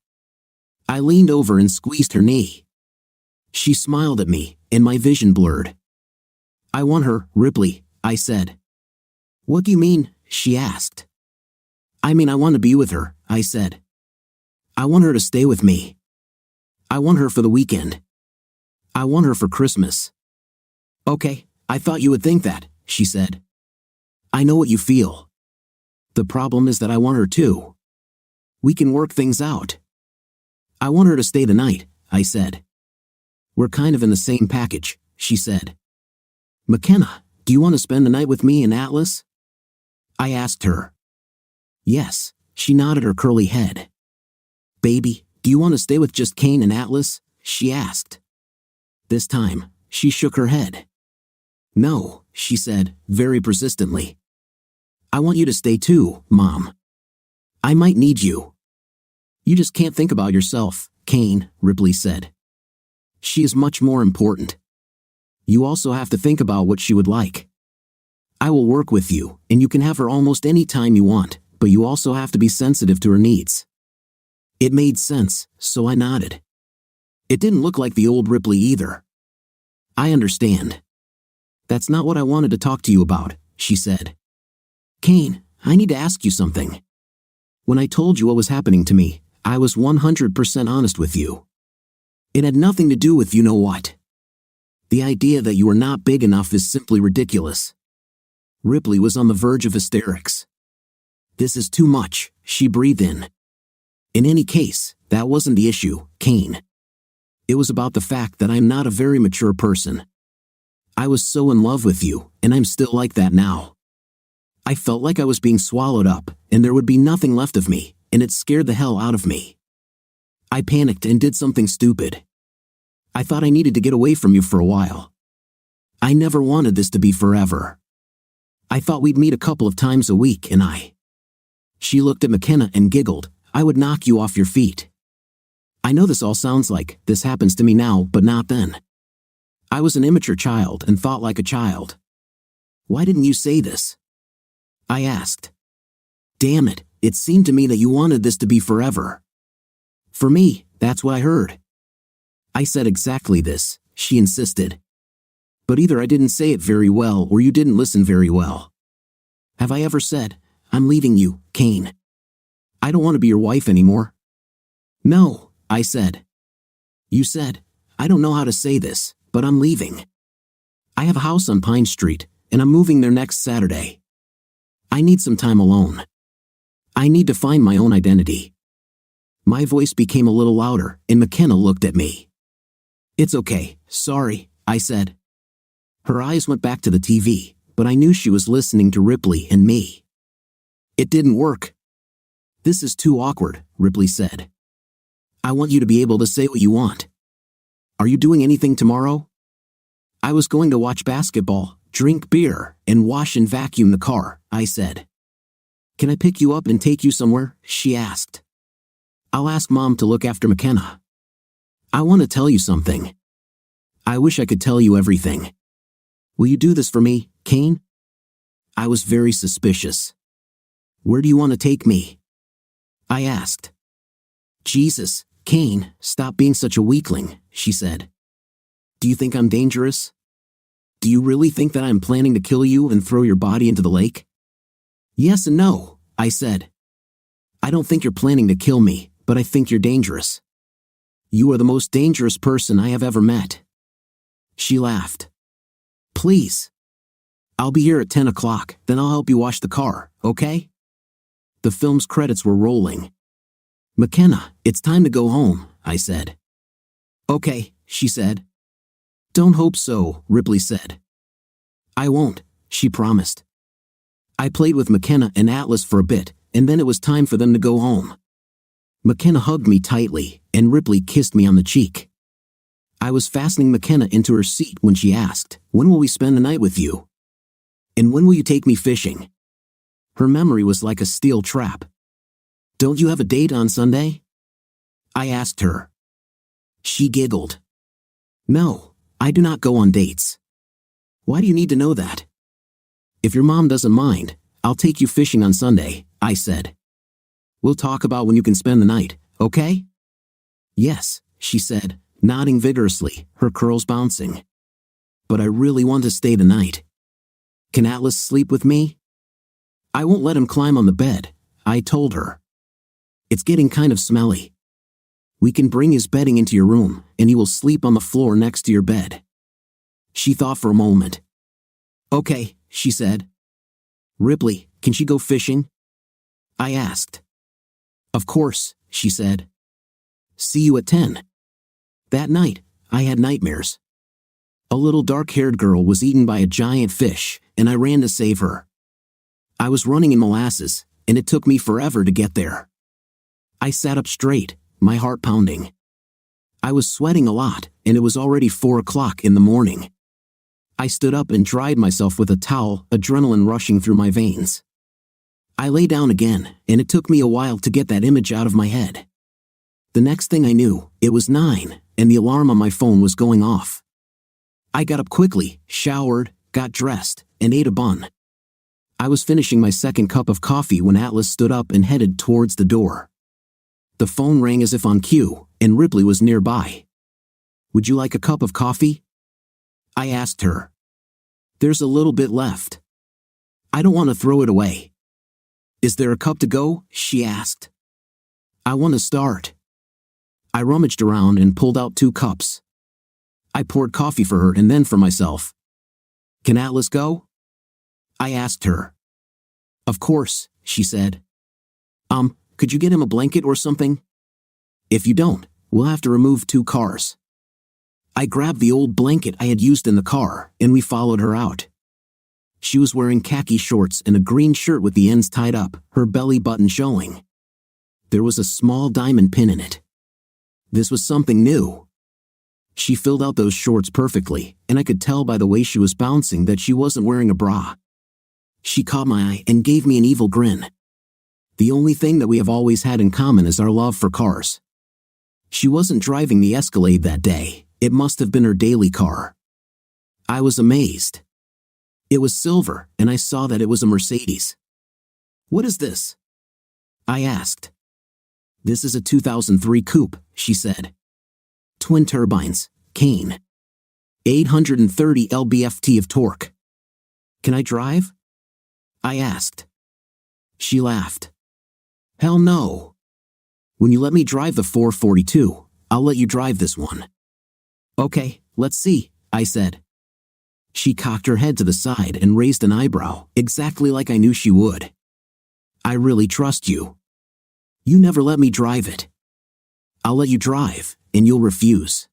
I leaned over and squeezed her knee. She smiled at me, and my vision blurred. I want her, Ripley, I said. What do you mean? She asked. I mean I want to be with her, I said. I want her to stay with me. I want her for the weekend. I want her for Christmas. Okay, I thought you would think that, she said. I know what you feel. The problem is that I want her too. We can work things out. I want her to stay the night, I said. We're kind of in the same package, she said. McKenna, do you want to spend the night with me and Atlas? I asked her. Yes, she nodded her curly head. Baby, do you want to stay with just Kane and Atlas? She asked. This time, she shook her head. No, she said, very persistently. I want you to stay too, Mom. I might need you. You just can't think about yourself, Kane, Ripley said. She is much more important. You also have to think about what she would like. I will work with you, and you can have her almost any time you want, but you also have to be sensitive to her needs. It made sense, so I nodded. It didn't look like the old Ripley either. I understand. That's not what I wanted to talk to you about, she said. Kane, I need to ask you something. When I told you what was happening to me, I was 100% honest with you. It had nothing to do with you know what. The idea that you are not big enough is simply ridiculous. Ripley was on the verge of hysterics. This is too much, she breathed in. In any case, that wasn't the issue, Kane. It was about the fact that I'm not a very mature person. I was so in love with you, and I'm still like that now. I felt like I was being swallowed up, and there would be nothing left of me, and it scared the hell out of me. I panicked and did something stupid. I thought I needed to get away from you for a while. I never wanted this to be forever. I thought we'd meet a couple of times a week, and She looked at McKenna and giggled. I would knock you off your feet. I know this all sounds like this happens to me now, but not then. I was an immature child and thought like a child. Why didn't you say this? I asked. Damn it, it seemed to me that you wanted this to be forever. For me, that's what I heard. I said exactly this, she insisted. But either I didn't say it very well or you didn't listen very well. Have I ever said, I'm leaving you, Kane? I don't want to be your wife anymore. No, I said. You said, I don't know how to say this, but I'm leaving. I have a house on Pine Street, and I'm moving there next Saturday. I need some time alone. I need to find my own identity. My voice became a little louder, and McKenna looked at me. It's okay, sorry, I said. Her eyes went back to the TV, but I knew she was listening to Ripley and me. It didn't work. This is too awkward, Ripley said. I want you to be able to say what you want. Are you doing anything tomorrow? I was going to watch basketball, drink beer, and wash and vacuum the car, I said. Can I pick you up and take you somewhere? She asked. I'll ask Mom to look after McKenna. I want to tell you something. I wish I could tell you everything. Will you do this for me, Kane? I was very suspicious. Where do you want to take me? I asked. Jesus, Kane, stop being such a weakling, she said. Do you think I'm dangerous? Do you really think that I'm planning to kill you and throw your body into the lake? Yes and no, I said. I don't think you're planning to kill me, but I think you're dangerous. You are the most dangerous person I have ever met. She laughed. Please. I'll be here at 10 o'clock, then I'll help you wash the car, okay? The film's credits were rolling. McKenna, it's time to go home, I said. Okay, she said. Don't hope so, Ripley said. I won't, she promised. I played with McKenna and Atlas for a bit, and then it was time for them to go home. McKenna hugged me tightly, and Ripley kissed me on the cheek. I was fastening McKenna into her seat when she asked, when will we spend the night with you? And when will you take me fishing? Her memory was like a steel trap. Don't you have a date on Sunday? I asked her. She giggled. No, I do not go on dates. Why do you need to know that? If your mom doesn't mind, I'll take you fishing on Sunday, I said. We'll talk about when you can spend the night, okay? Yes, she said, nodding vigorously, her curls bouncing. But I really want to stay the night. Can Atlas sleep with me? I won't let him climb on the bed, I told her. It's getting kind of smelly. We can bring his bedding into your room, and he will sleep on the floor next to your bed. She thought for a moment. Okay, she said. Ripley, can she go fishing? I asked. Of course, she said. See you at 10. That night, I had nightmares. A little dark-haired girl was eaten by a giant fish, and I ran to save her. I was running in molasses, and it took me forever to get there. I sat up straight, my heart pounding. I was sweating a lot, and it was already 4 o'clock in the morning. I stood up and dried myself with a towel, adrenaline rushing through my veins. I lay down again, and it took me a while to get that image out of my head. The next thing I knew, it was 9, and the alarm on my phone was going off. I got up quickly, showered, got dressed, and ate a bun. I was finishing my second cup of coffee when Atlas stood up and headed towards the door. The phone rang as if on cue, and Ripley was nearby. Would you like a cup of coffee? I asked her. There's a little bit left. I don't want to throw it away. Is there a cup to go? She asked. I want to start. I rummaged around and pulled out 2 cups. I poured coffee for her and then for myself. Can Atlas go? I asked her. Of course, she said. Could you get him a blanket or something? If you don't, we'll have to remove 2 cars. I grabbed the old blanket I had used in the car, and we followed her out. She was wearing khaki shorts and a green shirt with the ends tied up, her belly button showing. There was a small diamond pin in it. This was something new. She filled out those shorts perfectly, and I could tell by the way she was bouncing that she wasn't wearing a bra. She caught my eye and gave me an evil grin. The only thing that we have always had in common is our love for cars. She wasn't driving the Escalade that day. It must have been her daily car. I was amazed. It was silver, and I saw that it was a Mercedes. What is this? I asked. This is a 2003 coupe, she said. Twin turbines, Kane. 830 lb-ft of torque. Can I drive? I asked. She laughed. Hell no. When you let me drive the 442, I'll let you drive this one." "Okay, let's see," I said. She cocked her head to the side and raised an eyebrow, exactly like I knew she would. "I really trust you. You never let me drive it. I'll let you drive, and you'll refuse.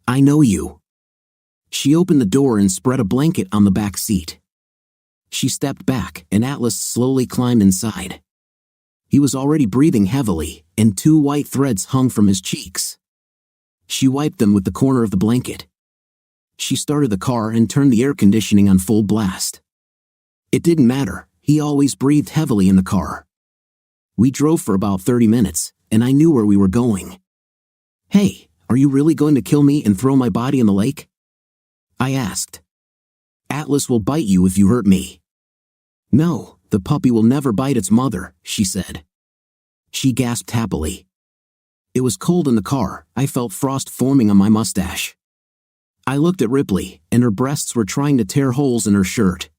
I know you." She opened the door and spread a blanket on the back seat. She stepped back, and Atlas slowly climbed inside. He was already breathing heavily, and 2 white threads hung from his cheeks. She wiped them with the corner of the blanket. She started the car and turned the air conditioning on full blast. It didn't matter, he always breathed heavily in the car. We drove for about 30 minutes, and I knew where we were going. "Hey, are you really going to kill me and throw my body in the lake?" I asked. "Atlas will bite you if you hurt me." "No, the puppy will never bite its mother," she said. She gasped happily. It was cold in the car, I felt frost forming on my mustache. I looked at Ripley, and her breasts were trying to tear holes in her shirt.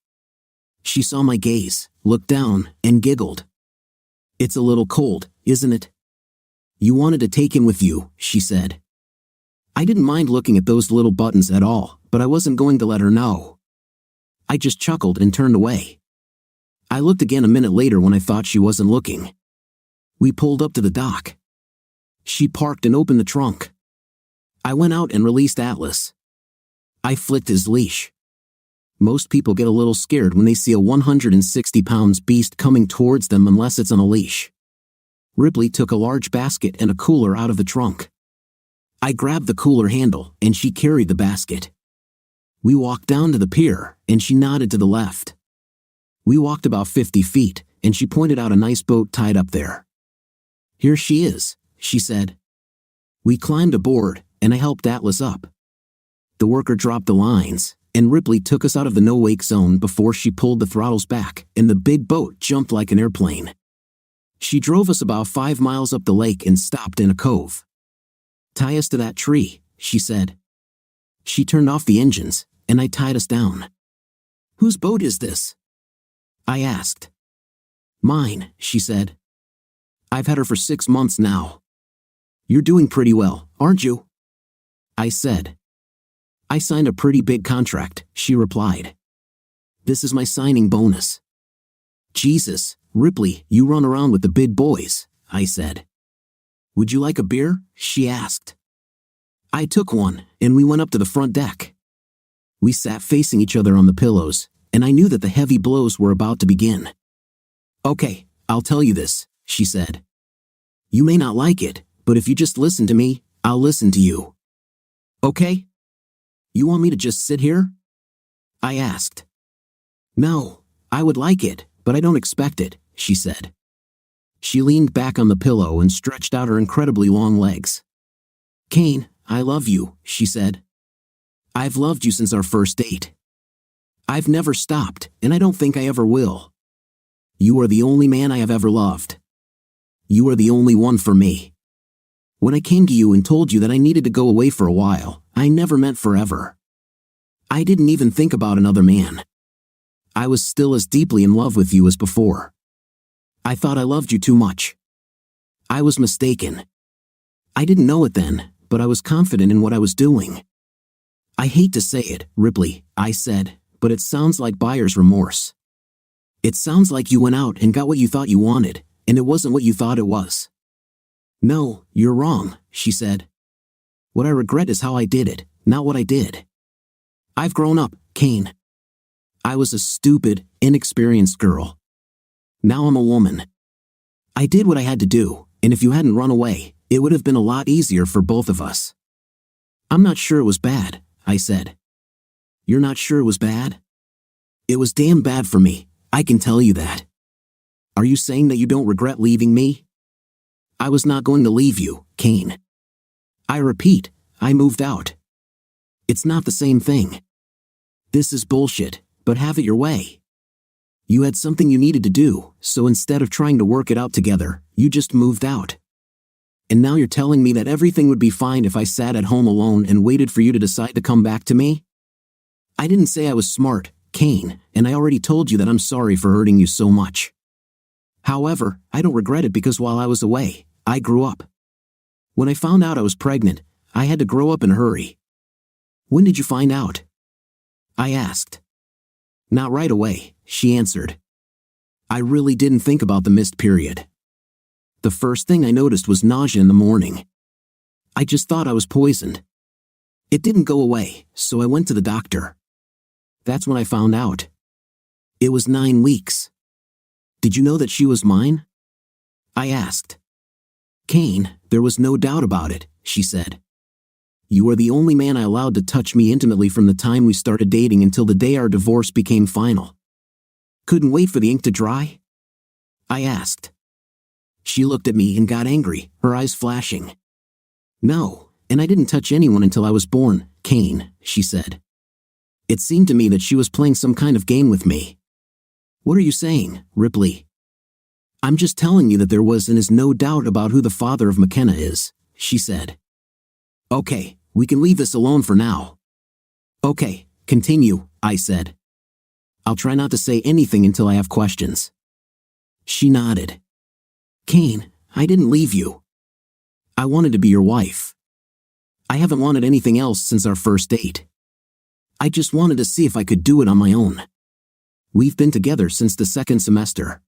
She saw my gaze, looked down, and giggled. "It's a little cold, isn't it? You wanted to take him with you," she said. I didn't mind looking at those little buttons at all, but I wasn't going to let her know. I just chuckled and turned away. I looked again a minute later when I thought she wasn't looking. We pulled up to the dock. She parked and opened the trunk. I went out and released Atlas. I flicked his leash. Most people get a little scared when they see a 160-pound beast coming towards them unless it's on a leash. Ripley took a large basket and a cooler out of the trunk. I grabbed the cooler handle, and she carried the basket. We walked down to the pier, and she nodded to the left. We walked about 50 feet, and she pointed out a nice boat tied up there. "Here she is," she said. We climbed aboard, and I helped Atlas up. The worker dropped the lines, and Ripley took us out of the no-wake zone before she pulled the throttles back, and the big boat jumped like an airplane. She drove us about 5 miles up the lake and stopped in a cove. "Tie us to that tree," she said. She turned off the engines, and I tied us down. "Whose boat is this?" I asked. "Mine," she said. "I've had her for 6 months now." "You're doing pretty well, aren't you?" I said. "I signed a pretty big contract," she replied. "This is my signing bonus." "Jesus, Ripley, you run around with the big boys," I said. "Would you like a beer?" she asked. I took one, and we went up to the front deck. We sat facing each other on the pillows, and I knew that the heavy blows were about to begin. "Okay, I'll tell you this," she said. "You may not like it, but if you just listen to me, I'll listen to you. Okay? You want me to just sit here?" I asked. "No, I would like it, but I don't expect it," she said. She leaned back on the pillow and stretched out her incredibly long legs. "Kane, I love you," she said. "I've loved you since our first date. I've never stopped, and I don't think I ever will. You are the only man I have ever loved. You are the only one for me. When I came to you and told you that I needed to go away for a while, I never meant forever. I didn't even think about another man. I was still as deeply in love with you as before. I thought I loved you too much. I was mistaken. I didn't know it then, but I was confident in what I was doing. I hate to say it, Ripley," I said, "but it sounds like buyer's remorse. It sounds like you went out and got what you thought you wanted, and it wasn't what you thought it was." "No, you're wrong," she said. "What I regret is how I did it, not what I did. I've grown up, Kane. I was a stupid, inexperienced girl. Now I'm a woman. I did what I had to do, and if you hadn't run away, it would have been a lot easier for both of us." "I'm not sure it was bad," I said. "You're not sure it was bad?" "It was damn bad for me, I can tell you that." "Are you saying that you don't regret leaving me?" "I was not going to leave you, Kane. I repeat, I moved out. It's not the same thing. This is bullshit, but have it your way. You had something you needed to do, so instead of trying to work it out together, you just moved out. And now you're telling me that everything would be fine if I sat at home alone and waited for you to decide to come back to me? I didn't say I was smart, Kane, and I already told you that I'm sorry for hurting you so much. However, I don't regret it because while I was away, I grew up. When I found out I was pregnant, I had to grow up in a hurry. When did you find out? I asked. Not right away, she answered. I really didn't think about the missed period. The first thing I noticed was nausea in the morning. I just thought I was poisoned. It didn't go away, so I went to the doctor. That's when I found out. It was 9 weeks. Did you know that she was mine? I asked. Kane, there was no doubt about it, she said. You are the only man I allowed to touch me intimately from the time we started dating until the day our divorce became final. Couldn't wait for the ink to dry? I asked. She looked at me and got angry, her eyes flashing. No, and I didn't touch anyone until I was born, Kane, she said. It seemed to me that she was playing some kind of game with me. What are you saying, Ripley? I'm just telling you that there was and is no doubt about who the father of McKenna is, she said. Okay, we can leave this alone for now. Okay, continue, I said. I'll try not to say anything until I have questions. She nodded. Kane, I didn't leave you. I wanted to be your wife. I haven't wanted anything else since our first date. I just wanted to see if I could do it on my own. We've been together since the second semester.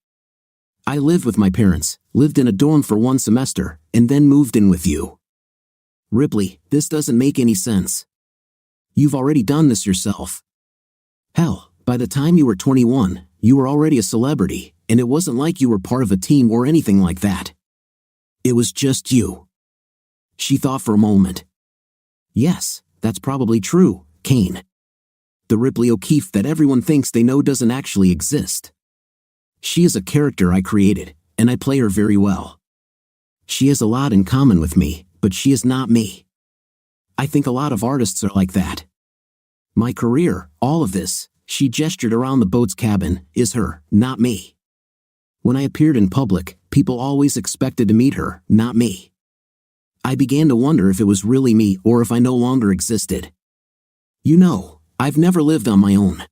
I lived with my parents, lived in a dorm for 1 semester, and then moved in with you. Ripley, this doesn't make any sense. You've already done this yourself. Hell, by the time you were 21, you were already a celebrity, and it wasn't like you were part of a team or anything like that. It was just you. She thought for a moment. Yes, that's probably true, Kane. The Ripley O'Keefe that everyone thinks they know doesn't actually exist. She is a character I created, and I play her very well. She has a lot in common with me, but she is not me. I think a lot of artists are like that. My career, all of this, she gestured around the boat's cabin, is her, not me. When I appeared in public, people always expected to meet her, not me. I began to wonder if it was really me or if I no longer existed. You know, I've never lived on my own.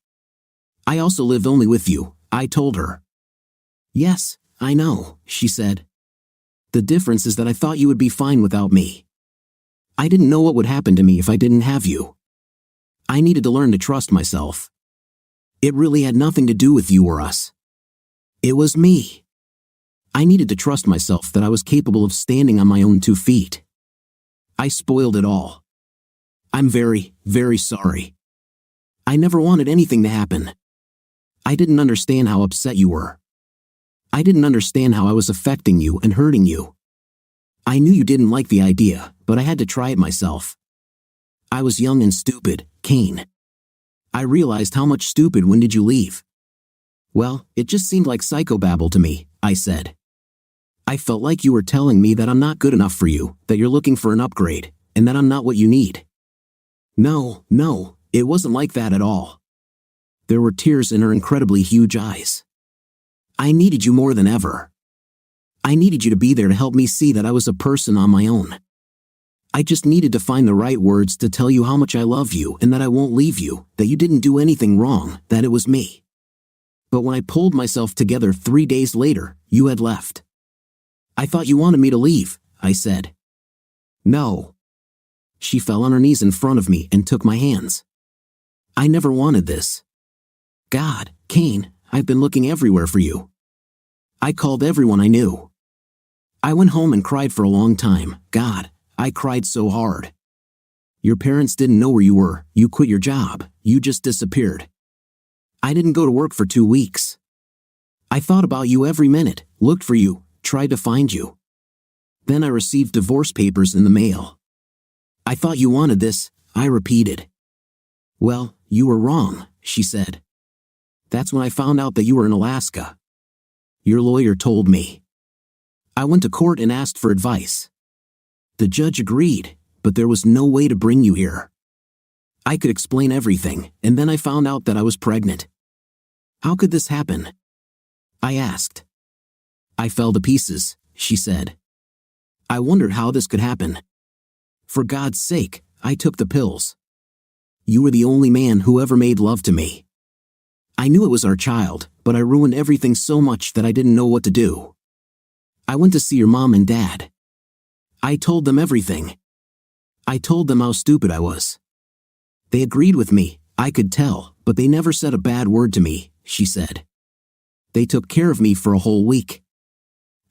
I also live only with you, I told her. Yes, I know, she said. The difference is that I thought you would be fine without me. I didn't know what would happen to me if I didn't have you. I needed to learn to trust myself. It really had nothing to do with you or us. It was me. I needed to trust myself that I was capable of standing on my own 2 feet. I spoiled it all. I'm very, very sorry. I never wanted anything to happen. I didn't understand how upset you were. I didn't understand how I was affecting you and hurting you. I knew you didn't like the idea, but I had to try it myself. I was young and stupid, Kane. I realized how much stupid when did you leave? Well, it just seemed like psychobabble to me, I said. I felt like you were telling me that I'm not good enough for you, that you're looking for an upgrade, and that I'm not what you need. No, it wasn't like that at all. There were tears in her incredibly huge eyes. I needed you more than ever. I needed you to be there to help me see that I was a person on my own. I just needed to find the right words to tell you how much I love you and that I won't leave you, that you didn't do anything wrong, that it was me. But when I pulled myself together 3 days later, you had left. I thought you wanted me to leave, I said. No. She fell on her knees in front of me and took my hands. I never wanted this. God, Kane, I've been looking everywhere for you. I called everyone I knew. I went home and cried for a long time. God, I cried so hard. Your parents didn't know where you were, you quit your job, you just disappeared. I didn't go to work for 2 weeks. I thought about you every minute, looked for you, tried to find you. Then I received divorce papers in the mail. I thought you wanted this, I repeated. Well, you were wrong, she said. That's when I found out that you were in Alaska. Your lawyer told me. I went to court and asked for advice. The judge agreed, but there was no way to bring you here. I could explain everything, and then I found out that I was pregnant. How could this happen? I asked. I fell to pieces, she said. I wondered how this could happen. For God's sake, I took the pills. You were the only man who ever made love to me. I knew it was our child, but I ruined everything so much that I didn't know what to do. I went to see your mom and dad. I told them everything. I told them how stupid I was. They agreed with me, I could tell, but they never said a bad word to me, she said. They took care of me for a whole week.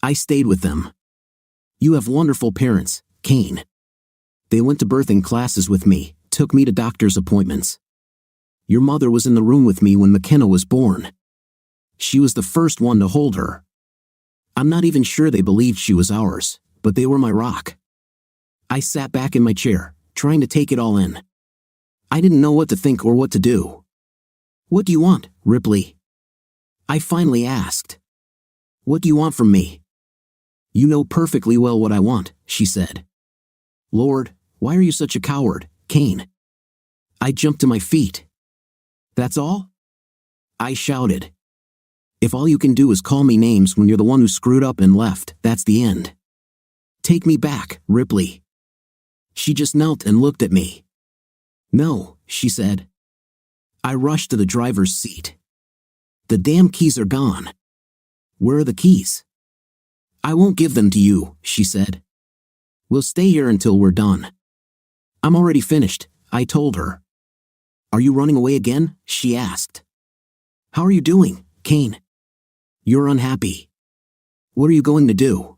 I stayed with them. You have wonderful parents, Kane. They went to birthing classes with me, took me to doctor's appointments. Your mother was in the room with me when McKenna was born. She was the first one to hold her. I'm not even sure they believed she was ours, but they were my rock. I sat back in my chair, trying to take it all in. I didn't know what to think or what to do. What do you want, Ripley? I finally asked. What do you want from me? You know perfectly well what I want, she said. Lord, why are you such a coward, Kane? I jumped to my feet. That's all? I shouted. If all you can do is call me names when you're the one who screwed up and left, that's the end. Take me back, Ripley. She just knelt and looked at me. No, she said. I rushed to the driver's seat. The damn keys are gone. Where are the keys? I won't give them to you, she said. We'll stay here until we're done. I'm already finished, I told her. Are you running away again? She asked. How are you doing, Kane? You're unhappy. What are you going to do?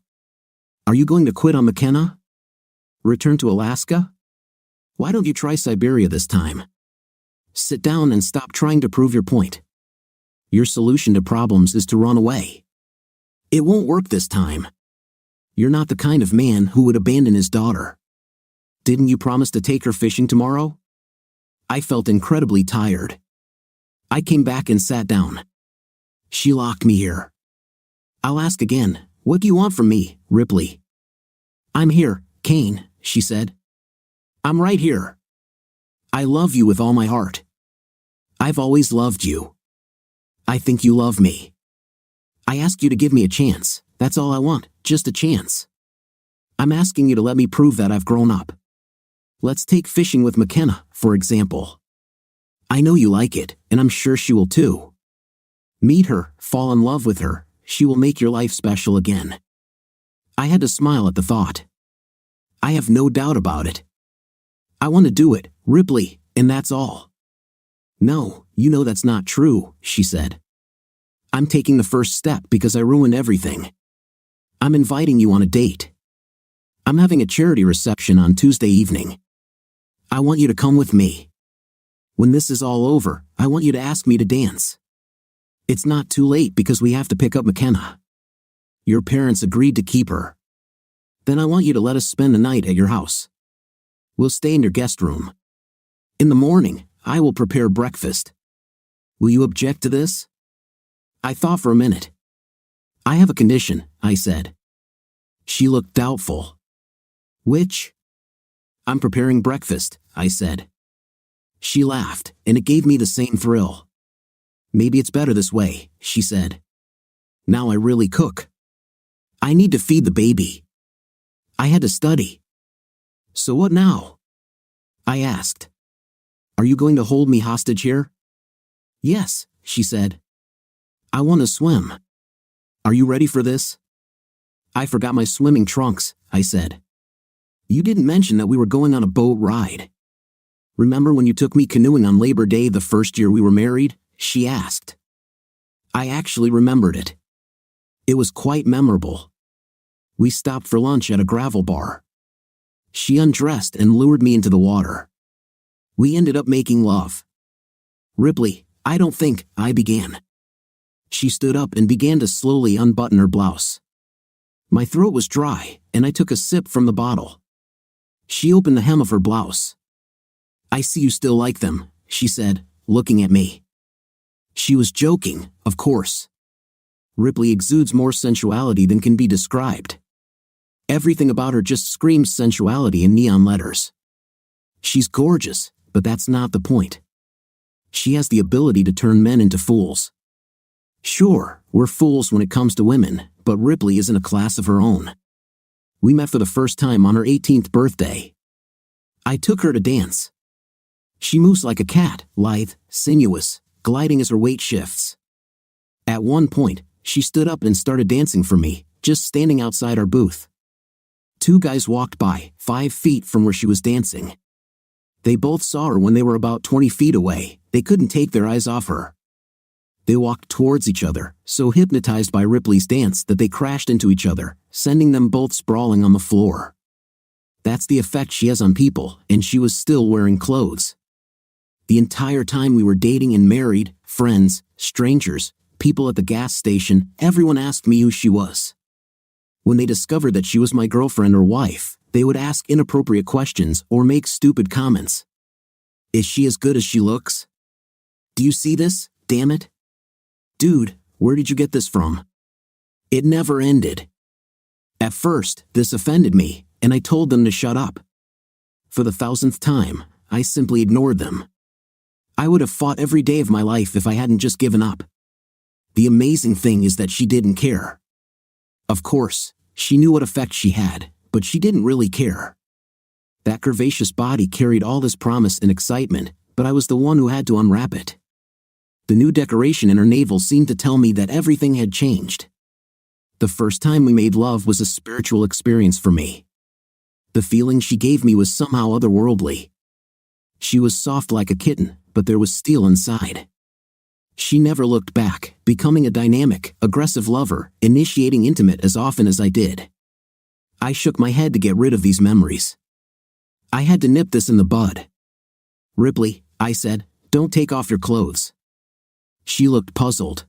Are you going to quit on McKenna? Return to Alaska? Why don't you try Siberia this time? Sit down and stop trying to prove your point. Your solution to problems is to run away. It won't work this time. You're not the kind of man who would abandon his daughter. Didn't you promise to take her fishing tomorrow? I felt incredibly tired. I came back and sat down. She locked me here. I'll ask again, what do you want from me, Ripley? I'm here, Kane, she said. I'm right here. I love you with all my heart. I've always loved you. I think you love me. I ask you to give me a chance, that's all I want, just a chance. I'm asking you to let me prove that I've grown up. Let's take fishing with McKenna, for example. I know you like it, and I'm sure she will too. Meet her, fall in love with her, she will make your life special again. I had to smile at the thought. I have no doubt about it. I want to do it, Ripley, and that's all. No, you know that's not true, she said. I'm taking the first step because I ruined everything. I'm inviting you on a date. I'm having a charity reception on Tuesday evening. I want you to come with me. When this is all over, I want you to ask me to dance. It's not too late because we have to pick up McKenna. Your parents agreed to keep her. Then I want you to let us spend the night at your house. We'll stay in your guest room. In the morning, I will prepare breakfast. Will you object to this? I thought for a minute. I have a condition, I said. She looked doubtful. Which? I'm preparing breakfast, I said. She laughed, and it gave me the same thrill. Maybe it's better this way, she said. Now I really cook. I need to feed the baby. I had to study. So what now? I asked. Are you going to hold me hostage here? Yes, she said. I want to swim. Are you ready for this? I forgot my swimming trunks, I said. You didn't mention that we were going on a boat ride. Remember when you took me canoeing on Labor Day the first year we were married? She asked. I actually remembered it. It was quite memorable. We stopped for lunch at a gravel bar. She undressed and lured me into the water. We ended up making love. Ripley, I don't think, I began. She stood up and began to slowly unbutton her blouse. My throat was dry, and I took a sip from the bottle. She opened the hem of her blouse. I see you still like them, she said, looking at me. She was joking, of course. Ripley exudes more sensuality than can be described. Everything about her just screams sensuality in neon letters. She's gorgeous, but that's not the point. She has the ability to turn men into fools. Sure, we're fools when it comes to women, but Ripley is in a class of her own. We met for the first time on her 18th birthday. I took her to dance. She moves like a cat, lithe, sinuous, gliding as her weight shifts. At one point, she stood up and started dancing for me, just standing outside our booth. Two guys walked by, 5 feet from where she was dancing. They both saw her when they were about 20 feet away. They couldn't take their eyes off her. They walked towards each other, so hypnotized by Ripley's dance that they crashed into each other, sending them both sprawling on the floor. That's the effect she has on people, and she was still wearing clothes. The entire time we were dating and married, friends, strangers, people at the gas station, everyone asked me who she was. When they discovered that she was my girlfriend or wife, they would ask inappropriate questions or make stupid comments. Is she as good as she looks? Do you see this? Damn it. Dude, where did you get this from? It never ended. At first, this offended me, and I told them to shut up. For the 1000th time, I simply ignored them. I would have fought every day of my life if I hadn't just given up. The amazing thing is that she didn't care. Of course, she knew what effect she had, but she didn't really care. That curvaceous body carried all this promise and excitement, but I was the one who had to unwrap it. The new decoration in her navel seemed to tell me that everything had changed. The first time we made love was a spiritual experience for me. The feeling she gave me was somehow otherworldly. She was soft like a kitten, but there was steel inside. She never looked back, becoming a dynamic, aggressive lover, initiating intimate as often as I did. I shook my head to get rid of these memories. I had to nip this in the bud. Ripley, I said, don't take off your clothes. She looked puzzled.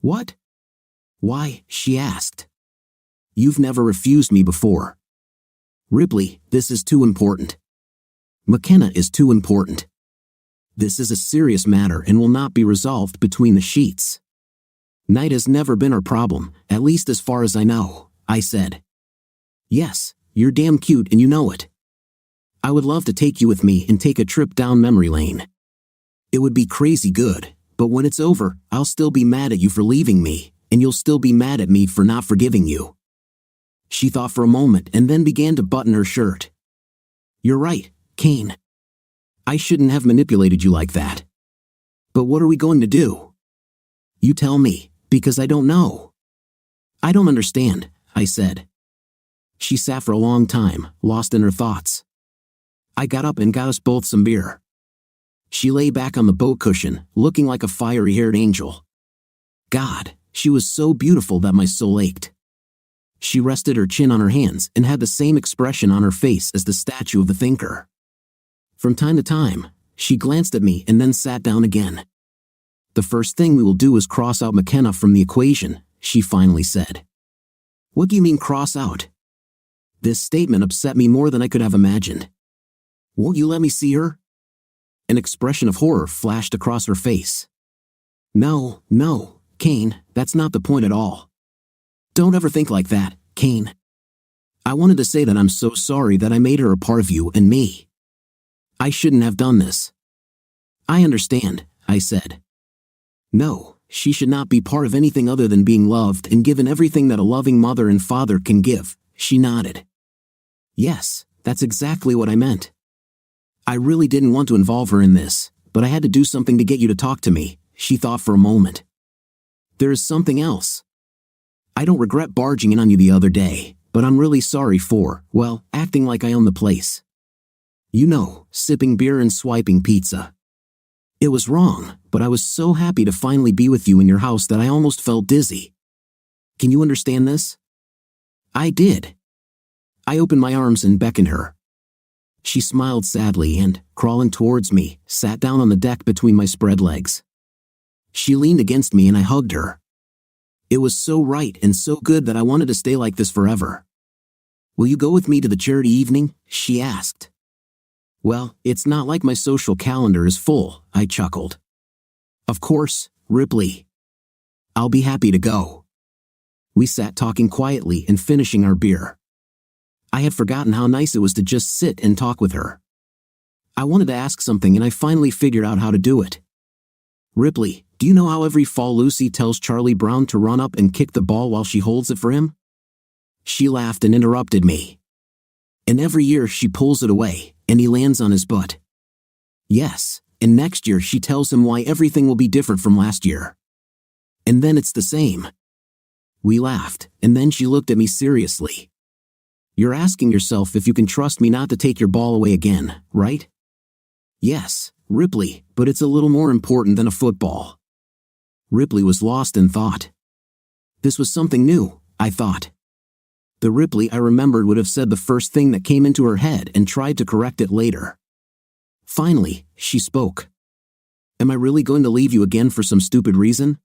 What? Why? She asked. You've never refused me before. Ripley, this is too important. McKenna is too important. This is a serious matter and will not be resolved between the sheets. Night has never been our problem, at least as far as I know, I said. Yes, you're damn cute and you know it. I would love to take you with me and take a trip down memory lane. It would be crazy good, but when it's over, I'll still be mad at you for leaving me, and you'll still be mad at me for not forgiving you. She thought for a moment and then began to button her shirt. You're right, Kane. I shouldn't have manipulated you like that. But what are we going to do? You tell me, because I don't know. I don't understand, I said. She sat for a long time, lost in her thoughts. I got up and got us both some beer. She lay back on the boat cushion, looking like a fiery-haired angel. God, she was so beautiful that my soul ached. She rested her chin on her hands and had the same expression on her face as the statue of the thinker. From time to time, she glanced at me and then sat down again. The first thing we will do is cross out McKenna from the equation, she finally said. What do you mean cross out? This statement upset me more than I could have imagined. Won't you let me see her? An expression of horror flashed across her face. No, Kane, that's not the point at all. Don't ever think like that, Kane. I wanted to say that I'm so sorry that I made her a part of you and me. I shouldn't have done this. I understand, I said. No, she should not be part of anything other than being loved and given everything that a loving mother and father can give, she nodded. Yes, that's exactly what I meant. I really didn't want to involve her in this, but I had to do something to get you to talk to me, she thought for a moment. There is something else. I don't regret barging in on you the other day, but I'm really sorry for, well, acting like I own the place. You know, sipping beer and swiping pizza. It was wrong, but I was so happy to finally be with you in your house that I almost felt dizzy. Can you understand this? I did. I opened my arms and beckoned her. She smiled sadly and, crawling towards me, sat down on the deck between my spread legs. She leaned against me and I hugged her. It was so right and so good that I wanted to stay like this forever. Will you go with me to the charity evening? She asked. Well, it's not like my social calendar is full, I chuckled. Of course, Ripley. I'll be happy to go. We sat talking quietly and finishing our beer. I had forgotten how nice it was to just sit and talk with her. I wanted to ask something and I finally figured out how to do it. Ripley, do you know how every fall Lucy tells Charlie Brown to run up and kick the ball while she holds it for him? She laughed and interrupted me. And every year she pulls it away, and he lands on his butt. Yes, and next year she tells him why everything will be different from last year. And then it's the same. We laughed, and then she looked at me seriously. You're asking yourself if you can trust me not to take your ball away again, right? Yes, Ripley, but it's a little more important than a football. Ripley was lost in thought. This was something new, I thought. The Ripley I remembered would have said the first thing that came into her head and tried to correct it later. Finally, she spoke. Am I really going to leave you again for some stupid reason?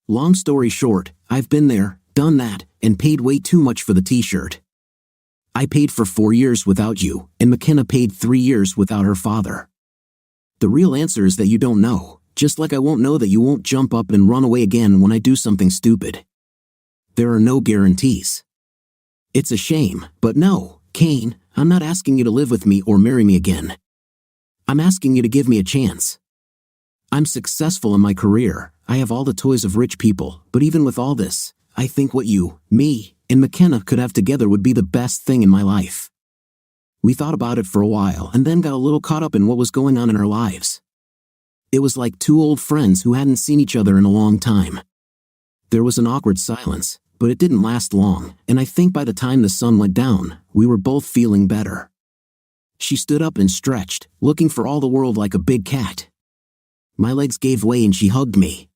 Long story short, I've been there, done that, and paid way too much for the t-shirt. I paid for 4 years without you, and McKenna paid 3 years without her father. The real answer is that you don't know, just like I won't know that you won't jump up and run away again when I do something stupid. There are no guarantees. It's a shame, but no, Kane, I'm not asking you to live with me or marry me again. I'm asking you to give me a chance. I'm successful in my career, I have all the toys of rich people, but even with all this, I think what you, me, and McKenna could have together would be the best thing in my life. We thought about it for a while and then got a little caught up in what was going on in our lives. It was like two old friends who hadn't seen each other in a long time. There was an awkward silence, but it didn't last long, and I think by the time the sun went down, we were both feeling better. She stood up and stretched, looking for all the world like a big cat. My legs gave way and she hugged me.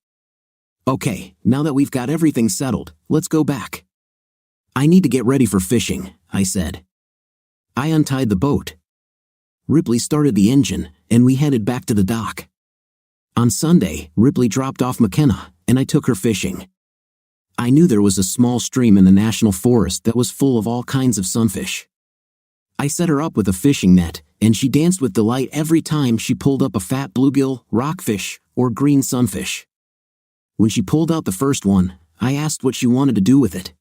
Okay, now that we've got everything settled, let's go back. I need to get ready for fishing, I said. I untied the boat. Ripley started the engine, and we headed back to the dock. On Sunday, Ripley dropped off McKenna, and I took her fishing. I knew there was a small stream in the national forest that was full of all kinds of sunfish. I set her up with a fishing net, and she danced with delight every time she pulled up a fat bluegill, rockfish, or green sunfish. When she pulled out the first one, I asked what she wanted to do with it.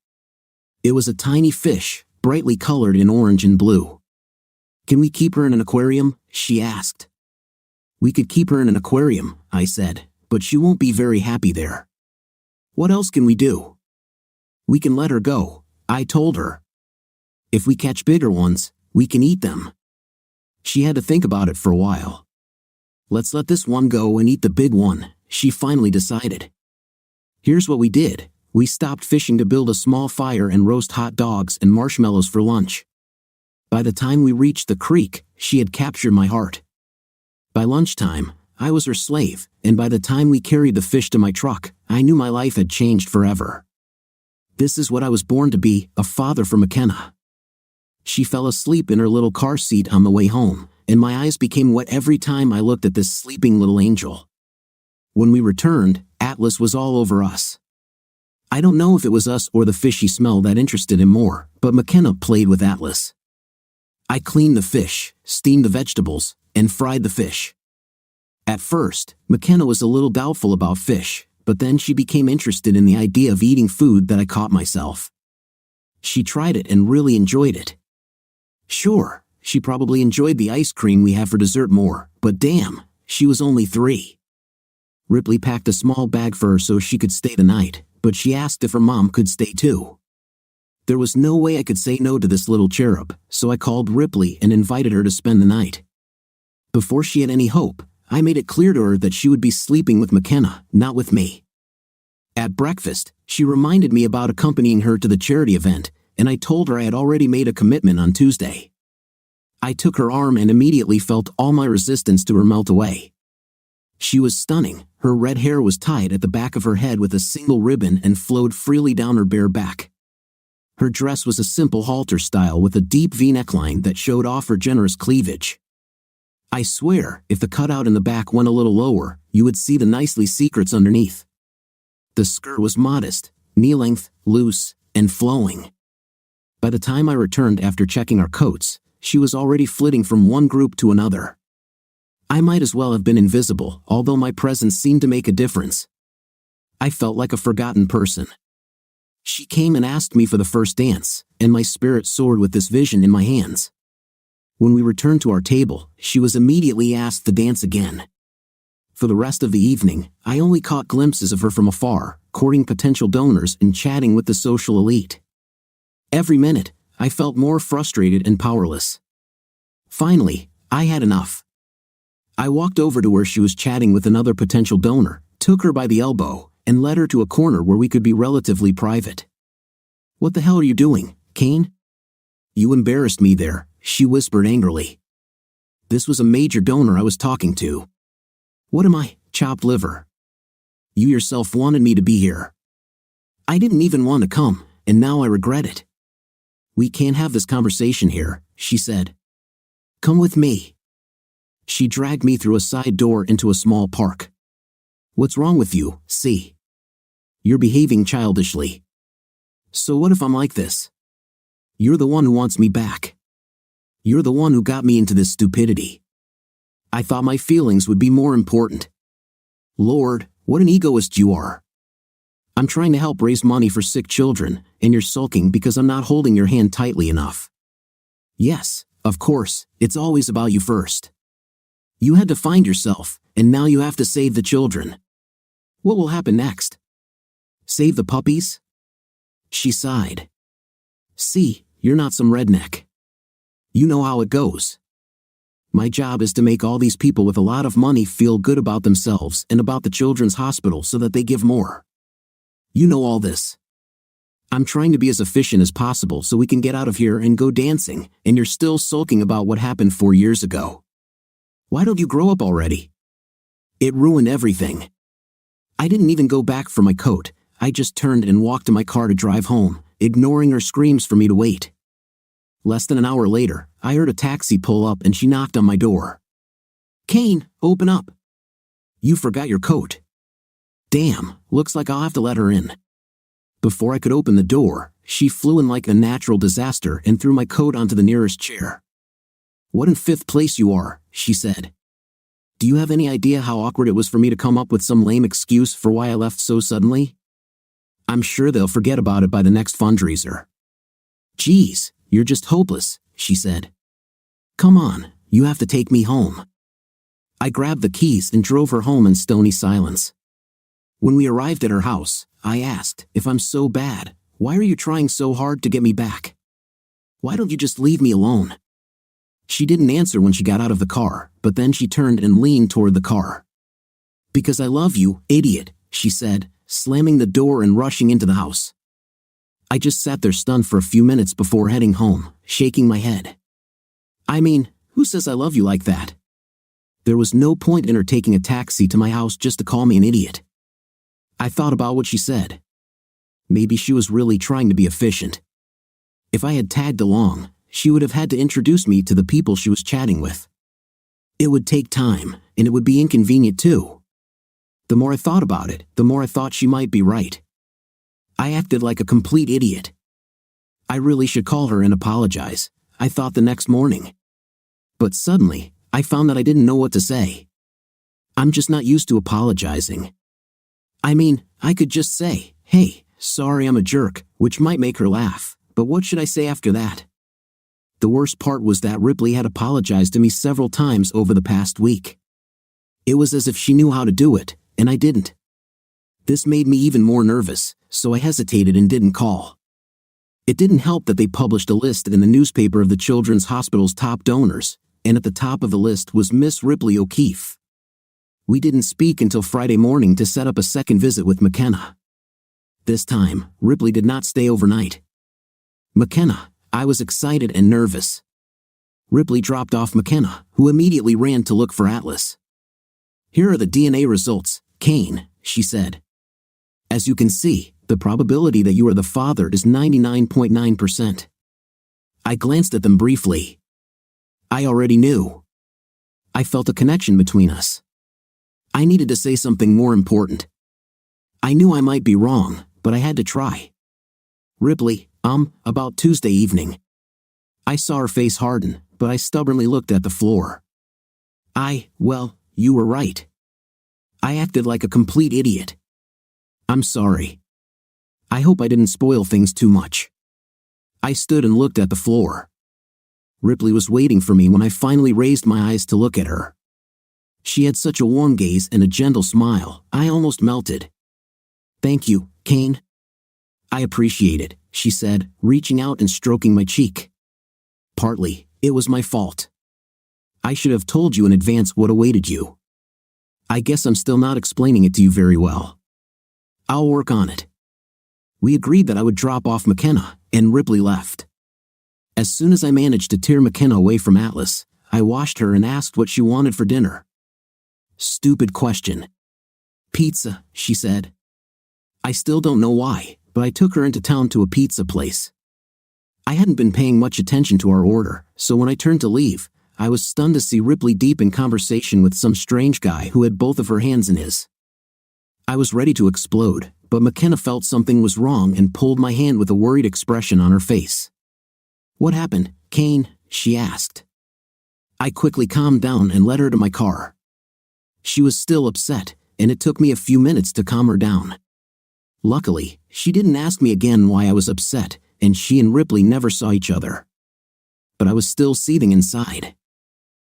It was a tiny fish, brightly colored in orange and blue. Can we keep her in an aquarium? She asked. We could keep her in an aquarium, I said, but she won't be very happy there. What else can we do? We can let her go, I told her. If we catch bigger ones, we can eat them. She had to think about it for a while. Let's let this one go and eat the big one, she finally decided. Here's what we did. We stopped fishing to build a small fire and roast hot dogs and marshmallows for lunch. By the time we reached the creek, she had captured my heart. By lunchtime, I was her slave, and by the time we carried the fish to my truck, I knew my life had changed forever. This is what I was born to be, a father for McKenna. She fell asleep in her little car seat on the way home, and my eyes became wet every time I looked at this sleeping little angel. When we returned, Atlas was all over us. I don't know if it was us or the fishy smell that interested him more, but McKenna played with Atlas. I cleaned the fish, steamed the vegetables, and fried the fish. At first, McKenna was a little doubtful about fish, but then she became interested in the idea of eating food that I caught myself. She tried it and really enjoyed it. Sure, she probably enjoyed the ice cream we have for dessert more, but damn, she was only 3. Ripley packed a small bag for her so she could stay the night, but she asked if her mom could stay too. There was no way I could say no to this little cherub, so I called Ripley and invited her to spend the night. Before she had any hope, I made it clear to her that she would be sleeping with McKenna, not with me. At breakfast, she reminded me about accompanying her to the charity event, and I told her I had already made a commitment on Tuesday. I took her arm and immediately felt all my resistance to her melt away. She was stunning. Her red hair was tied at the back of her head with a single ribbon and flowed freely down her bare back. Her dress was a simple halter style with a deep V neckline that showed off her generous cleavage. I swear, if the cutout in the back went a little lower, you would see the nicely secrets underneath. The skirt was modest, knee-length, loose, and flowing. By the time I returned after checking our coats, she was already flitting from one group to another. I might as well have been invisible, although my presence seemed to make a difference. I felt like a forgotten person. She came and asked me for the first dance, and my spirit soared with this vision in my hands. When we returned to our table, she was immediately asked to dance again. For the rest of the evening, I only caught glimpses of her from afar, courting potential donors and chatting with the social elite. Every minute, I felt more frustrated and powerless. Finally, I had enough. I walked over to where she was chatting with another potential donor, took her by the elbow, and led her to a corner where we could be relatively private. "What the hell are you doing, Kane?" You embarrassed me there, she whispered angrily. This was a major donor I was talking to. What am I, chopped liver? You yourself wanted me to be here. I didn't even want to come, and now I regret it. We can't have this conversation here, she said. Come with me. She dragged me through a side door into a small park. What's wrong with you, C? You're behaving childishly. So what if I'm like this? You're the one who wants me back. You're the one who got me into this stupidity. I thought my feelings would be more important. Lord, what an egoist you are. I'm trying to help raise money for sick children, and you're sulking because I'm not holding your hand tightly enough. Yes, of course, it's always about you first. You had to find yourself, and now you have to save the children. What will happen next? Save the puppies? She sighed. See, you're not some redneck. You know how it goes. My job is to make all these people with a lot of money feel good about themselves and about the children's hospital so that they give more. You know all this. I'm trying to be as efficient as possible so we can get out of here and go dancing, and you're still sulking about what happened 4 years ago. Why don't you grow up already? It ruined everything. I didn't even go back for my coat. I just turned and walked to my car to drive home, ignoring her screams for me to wait. Less than an hour later, I heard a taxi pull up and she knocked on my door. Kane, open up. You forgot your coat. Damn, looks like I'll have to let her in. Before I could open the door, she flew in like a natural disaster and threw my coat onto the nearest chair. What in fifth place you are, she said. Do you have any idea how awkward it was for me to come up with some lame excuse for why I left so suddenly? I'm sure they'll forget about it by the next fundraiser. Geez, you're just hopeless, she said. Come on, you have to take me home. I grabbed the keys and drove her home in stony silence. When we arrived at her house, I asked, if I'm so bad, why are you trying so hard to get me back? Why don't you just leave me alone? She didn't answer when she got out of the car, but then she turned and leaned toward the car. Because I love you, idiot, she said, slamming the door and rushing into the house. I just sat there stunned for a few minutes before heading home, shaking my head. I mean, who says I love you like that? There was no point in her taking a taxi to my house just to call me an idiot. I thought about what she said. Maybe she was really trying to be efficient. If I had tagged along, she would have had to introduce me to the people she was chatting with. It would take time, and it would be inconvenient too. The more I thought about it, the more I thought she might be right. I acted like a complete idiot. I really should call her and apologize, I thought the next morning. But suddenly, I found that I didn't know what to say. I'm just not used to apologizing. I mean, I could just say, hey, sorry I'm a jerk, which might make her laugh, but what should I say after that? The worst part was that Ripley had apologized to me several times over the past week. It was as if she knew how to do it, and I didn't. This made me even more nervous, so I hesitated and didn't call. It didn't help that they published a list in the newspaper of the Children's Hospital's top donors, and at the top of the list was Miss Ripley O'Keefe. We didn't speak until Friday morning to set up a second visit with McKenna. This time, Ripley did not stay overnight. McKenna, I was excited and nervous. Ripley dropped off McKenna, who immediately ran to look for Atlas. Here are the DNA results, Kane, she said. As you can see, the probability that you are the father is 99.9%. I glanced at them briefly. I already knew. I felt a connection between us. I needed to say something more important. I knew I might be wrong, but I had to try. Ripley, about Tuesday evening. I saw her face harden, but I stubbornly looked at the floor. Well, you were right. I acted like a complete idiot. I'm sorry. I hope I didn't spoil things too much. I stood and looked at the floor. Ripley was waiting for me when I finally raised my eyes to look at her. She had such a warm gaze and a gentle smile, I almost melted. Thank you, Kane. I appreciate it, she said, reaching out and stroking my cheek. Partly, it was my fault. I should have told you in advance what awaited you. I guess I'm still not explaining it to you very well. I'll work on it. We agreed that I would drop off McKenna, and Ripley left. As soon as I managed to tear McKenna away from Atlas, I washed her and asked what she wanted for dinner. Stupid question. Pizza, she said. I still don't know why, but I took her into town to a pizza place. I hadn't been paying much attention to our order, so when I turned to leave, I was stunned to see Ripley deep in conversation with some strange guy who had both of her hands in his. I was ready to explode, but McKenna felt something was wrong and pulled my hand with a worried expression on her face. What happened, Kane? She asked. I quickly calmed down and led her to my car. She was still upset, and it took me a few minutes to calm her down. Luckily, she didn't ask me again why I was upset, and she and Ripley never saw each other. But I was still seething inside.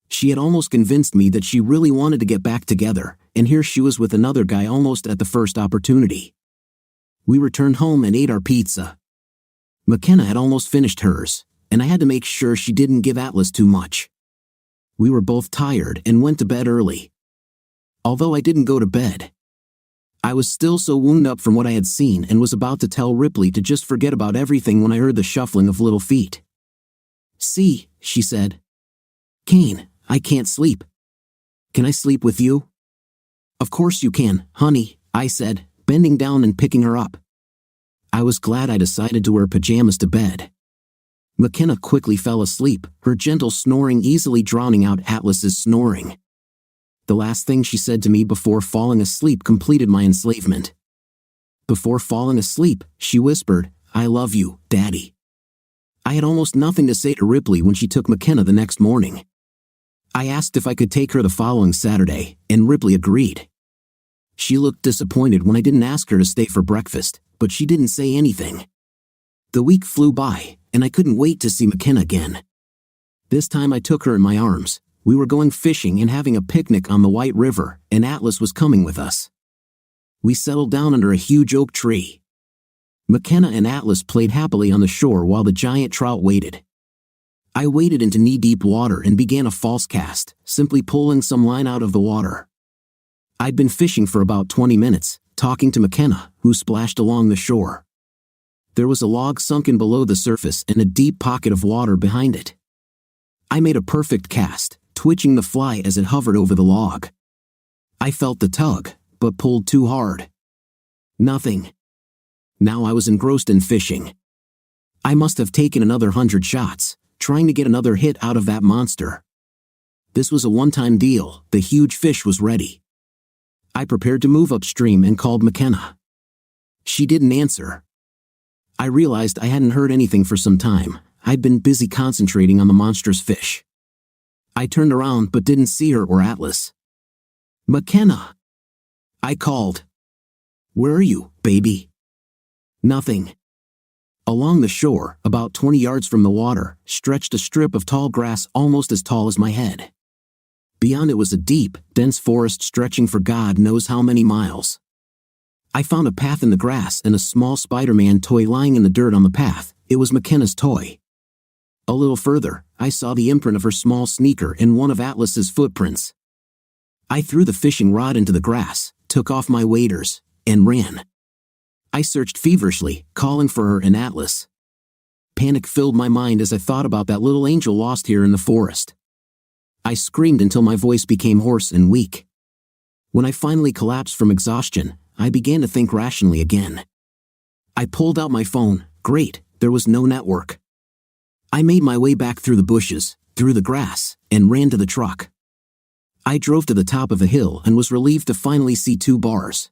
She had almost convinced me that she really wanted to get back together, and here she was with another guy almost at the first opportunity. We returned home and ate our pizza. McKenna had almost finished hers, and I had to make sure she didn't give Atlas too much. We were both tired and went to bed early. Although I didn't go to bed, I was still so wound up from what I had seen and was about to tell Ripley to just forget about everything when I heard the shuffling of little feet. See, she said. Kane, I can't sleep. Can I sleep with you? Of course you can, honey, I said, bending down and picking her up. I was glad I decided to wear pajamas to bed. McKenna quickly fell asleep, her gentle snoring easily drowning out Atlas's snoring. The last thing she said to me before falling asleep completed my enslavement. Before falling asleep, she whispered, I love you, Daddy. I had almost nothing to say to Ripley when she took McKenna the next morning. I asked if I could take her the following Saturday, and Ripley agreed. She looked disappointed when I didn't ask her to stay for breakfast, but she didn't say anything. The week flew by, and I couldn't wait to see McKenna again. This time I took her in my arms. We were going fishing and having a picnic on the White River, and Atlas was coming with us. We settled down under a huge oak tree. McKenna and Atlas played happily on the shore while the giant trout waited. I waded into knee-deep water and began a false cast, simply pulling some line out of the water. I'd been fishing for about 20 minutes, talking to McKenna, who splashed along the shore. There was a log sunken below the surface and a deep pocket of water behind it. I made a perfect cast, twitching the fly as it hovered over the log. I felt the tug, but pulled too hard. Nothing. Now I was engrossed in fishing. I must have taken another 100 shots, trying to get another hit out of that monster. This was a one-time deal, the huge fish was ready. I prepared to move upstream and called McKenna. She didn't answer. I realized I hadn't heard anything for some time. I'd been busy concentrating on the monstrous fish. I turned around but didn't see her or Atlas. McKenna! I called. Where are you, baby? Nothing. Along the shore, about 20 yards from the water, stretched a strip of tall grass almost as tall as my head. Beyond it was a deep, dense forest stretching for God knows how many miles. I found a path in the grass and a small Spider-Man toy lying in the dirt on the path. It was McKenna's toy. A little further, I saw the imprint of her small sneaker and one of Atlas's footprints. I threw the fishing rod into the grass, took off my waders, and ran. I searched feverishly, calling for her and Atlas. Panic filled my mind as I thought about that little angel lost here in the forest. I screamed until my voice became hoarse and weak. When I finally collapsed from exhaustion, I began to think rationally again. I pulled out my phone. Great, there was no network. I made my way back through the bushes, through the grass, and ran to the truck. I drove to the top of a hill and was relieved to finally see 2 bars.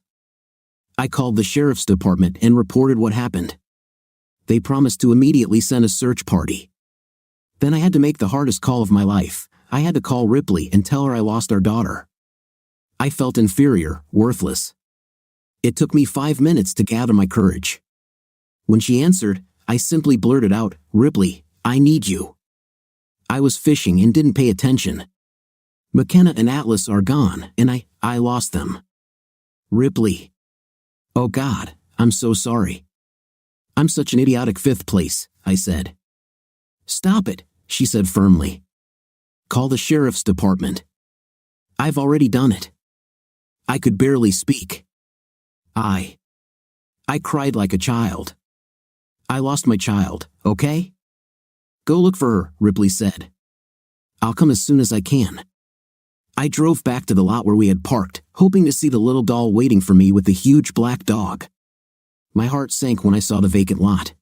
I called the sheriff's department and reported what happened. They promised to immediately send a search party. Then I had to make the hardest call of my life. I had to call Ripley and tell her I lost our daughter. I felt inferior, worthless. It took me 5 minutes to gather my courage. When she answered, I simply blurted out, "Ripley, I need you." I was fishing and didn't pay attention. McKenna and Atlas are gone, and I lost them. Ripley. Oh God, I'm so sorry. I'm such an idiotic fifth place, I said. Stop it, she said firmly. Call the sheriff's department. I've already done it. I could barely speak. I cried like a child. I lost my child, okay? Go look for her, Ripley said. I'll come as soon as I can. I drove back to the lot where we had parked, hoping to see the little doll waiting for me with the huge black dog. My heart sank when I saw the vacant lot.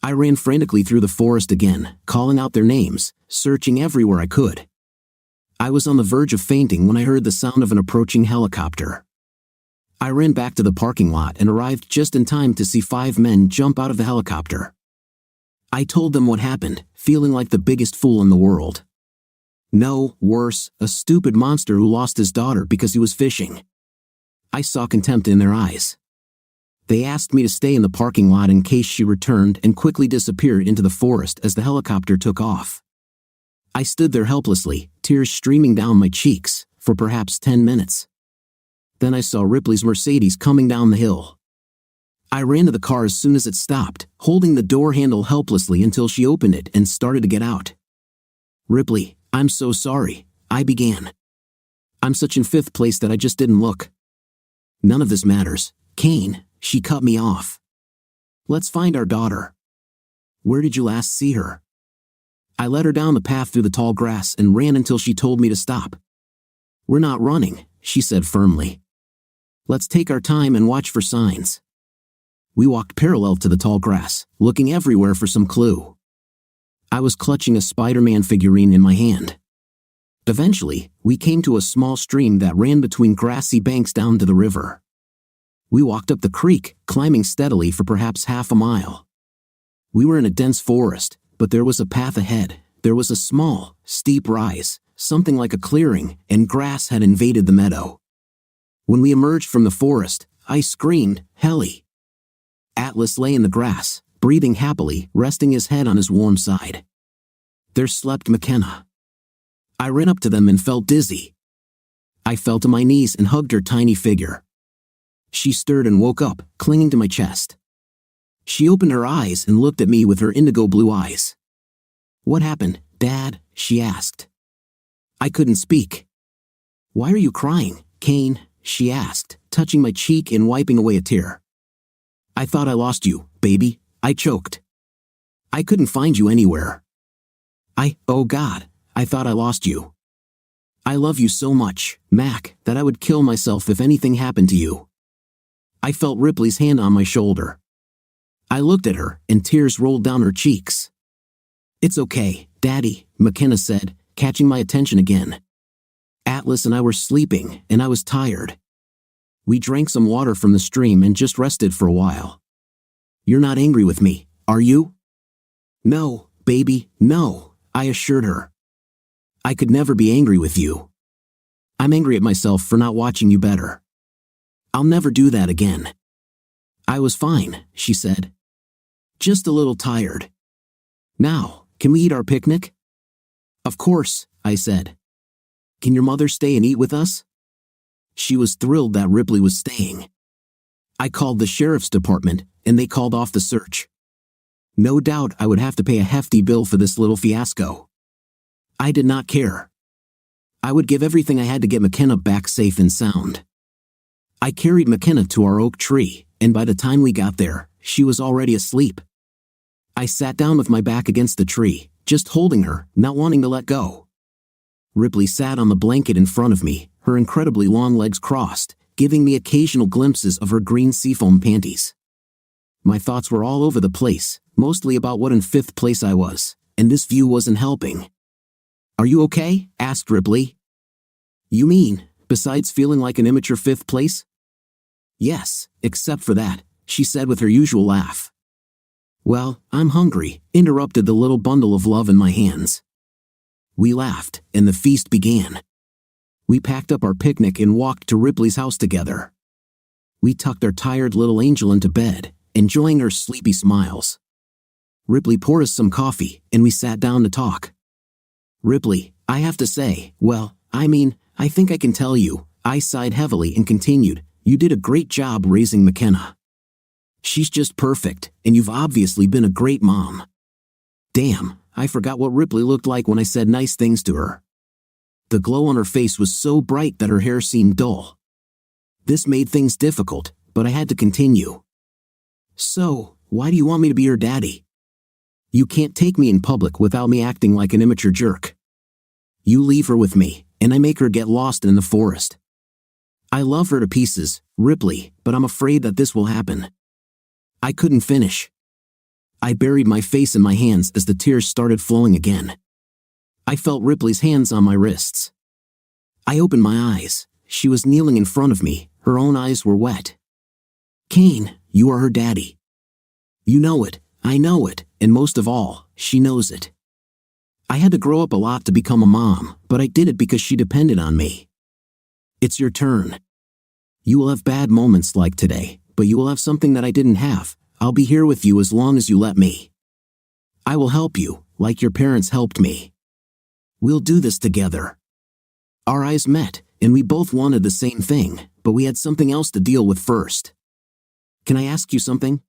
I ran frantically through the forest again, calling out their names, searching everywhere I could. I was on the verge of fainting when I heard the sound of an approaching helicopter. I ran back to the parking lot and arrived just in time to see 5 men jump out of the helicopter. I told them what happened, feeling like the biggest fool in the world. No, worse, a stupid monster who lost his daughter because he was fishing. I saw contempt in their eyes. They asked me to stay in the parking lot in case she returned and quickly disappeared into the forest as the helicopter took off. I stood there helplessly, tears streaming down my cheeks, for perhaps 10 minutes. Then I saw Ripley's Mercedes coming down the hill. I ran to the car as soon as it stopped, holding the door handle helplessly until she opened it and started to get out. Ripley, I'm so sorry, I began. I'm such in 5th place that I just didn't look. None of this matters, Kane, she cut me off. Let's find our daughter. Where did you last see her? I led her down the path through the tall grass and ran until she told me to stop. We're not running, she said firmly. Let's take our time and watch for signs. We walked parallel to the tall grass, looking everywhere for some clue. I was clutching a Spider-Man figurine in my hand. Eventually, we came to a small stream that ran between grassy banks down to the river. We walked up the creek, climbing steadily for perhaps half a mile. We were in a dense forest, but there was a path ahead. There was a small, steep rise, something like a clearing, and grass had invaded the meadow. When we emerged from the forest, I screamed, "Helly!" Atlas lay in the grass, breathing happily, resting his head on his warm side. There slept McKenna. I ran up to them and felt dizzy. I fell to my knees and hugged her tiny figure. She stirred and woke up, clinging to my chest. She opened her eyes and looked at me with her indigo blue eyes. "What happened, Dad?" she asked. I couldn't speak. "Why are you crying, Kane?" she asked, touching my cheek and wiping away a tear. "I thought I lost you, baby," I choked. "I couldn't find you anywhere. Oh God, I thought I lost you. I love you so much, Mac, that I would kill myself if anything happened to you." I felt Ripley's hand on my shoulder. I looked at her, and tears rolled down her cheeks. "It's okay, Daddy," McKenna said, catching my attention again. Atlas and I were sleeping, and I was tired. We drank some water from the stream and just rested for a while. "You're not angry with me, are you?" "No, baby, no," I assured her. "I could never be angry with you. I'm angry at myself for not watching you better. I'll never do that again." "I was fine," she said. "Just a little tired. Now, can we eat our picnic?" "Of course," I said. "Can your mother stay and eat with us?" She was thrilled that Ripley was staying. I called the sheriff's department, and they called off the search. No doubt I would have to pay a hefty bill for this little fiasco. I did not care. I would give everything I had to get McKenna back safe and sound. I carried McKenna to our oak tree, and by the time we got there, she was already asleep. I sat down with my back against the tree, just holding her, not wanting to let go. Ripley sat on the blanket in front of me, her incredibly long legs crossed, giving me occasional glimpses of her green seafoam panties. My thoughts were all over the place, mostly about what in 5th place I was, and this view wasn't helping. "Are you okay?" asked Ripley. "You mean, besides feeling like an immature 5th place?" "Yes, except for that," she said with her usual laugh. "Well, I'm hungry," interrupted the little bundle of love in my hands. We laughed, and the feast began. We packed up our picnic and walked to Ripley's house together. We tucked our tired little angel into bed, enjoying her sleepy smiles. Ripley poured us some coffee, and we sat down to talk. "Ripley, I have to say, I think I can tell you," I sighed heavily and continued, "you did a great job raising McKenna. She's just perfect, and you've obviously been a great mom." Damn, I forgot what Ripley looked like when I said nice things to her. The glow on her face was so bright that her hair seemed dull. This made things difficult, but I had to continue. "So, why do you want me to be your daddy?" You can't take me in public without me acting like an immature jerk. You leave her with me, and I make her get lost in the forest. I love her to pieces, Ripley, but I'm afraid that this will happen. I couldn't finish. I buried my face in my hands as the tears started flowing again. I felt Ripley's hands on my wrists. I opened my eyes. She was kneeling in front of me. Her own eyes were wet. Kane, you are her daddy. You know it, I know it, and most of all, she knows it. I had to grow up a lot to become a mom, but I did it because she depended on me. It's your turn. You will have bad moments like today, but you will have something that I didn't have. I'll be here with you as long as you let me. I will help you, like your parents helped me. We'll do this together. Our eyes met, and we both wanted the same thing, but we had something else to deal with first. Can I ask you something?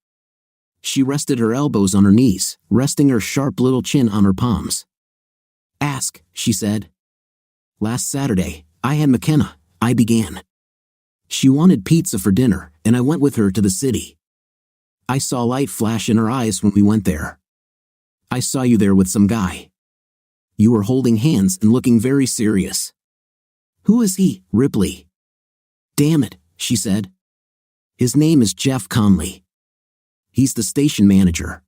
She rested her elbows on her knees, resting her sharp little chin on her palms. Ask, she said. Last Saturday, I had McKenna, I began. She wanted pizza for dinner, and I went with her to the city. I saw light flash in her eyes when we went there. I saw you there with some guy. You were holding hands and looking very serious. Who is he, Ripley? Damn it, she said. His name is Jeff Conley. He's the station manager.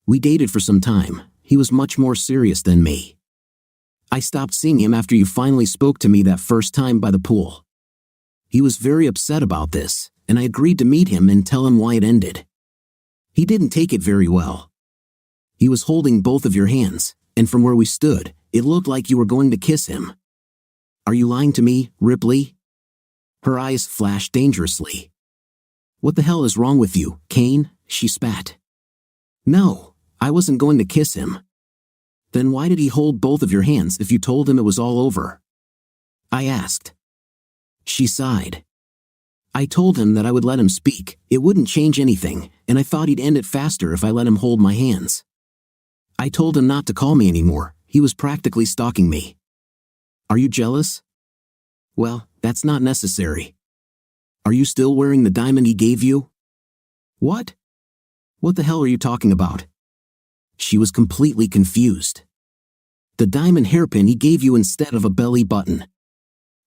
We dated for some time. He was much more serious than me. I stopped seeing him after you finally spoke to me that first time by the pool. He was very upset about this, and I agreed to meet him and tell him why it ended. He didn't take it very well. He was holding both of your hands, and from where we stood, it looked like you were going to kiss him. Are you lying to me, Ripley? Her eyes flashed dangerously. What the hell is wrong with you, Kane? She spat. No, I wasn't going to kiss him. Then why did he hold both of your hands if you told him it was all over? I asked. She sighed. I told him that I would let him speak, it wouldn't change anything, and I thought he'd end it faster if I let him hold my hands. I told him not to call me anymore, he was practically stalking me. Are you jealous? Well, that's not necessary. Are you still wearing the diamond he gave you? What? What the hell are you talking about? She was completely confused. The diamond hairpin he gave you instead of a belly button.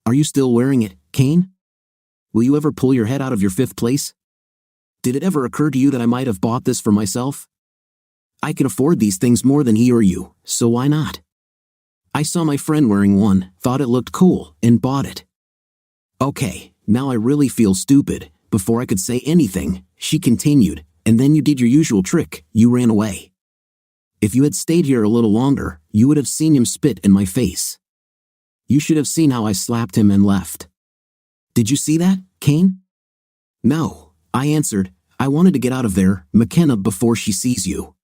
Are you still wearing it, Kane? Will you ever pull your head out of your fifth place? Did it ever occur to you that I might have bought this for myself? I can afford these things more than he or you, so why not? I saw my friend wearing one, thought it looked cool, and bought it. Okay, now I really feel stupid. Before I could say anything, she continued, and then you did your usual trick, you ran away. If you had stayed here a little longer, you would have seen him spit in my face. You should have seen how I slapped him and left. Did you see that, Kane? No, I answered. I wanted to get out of there, McKenna, before she sees you.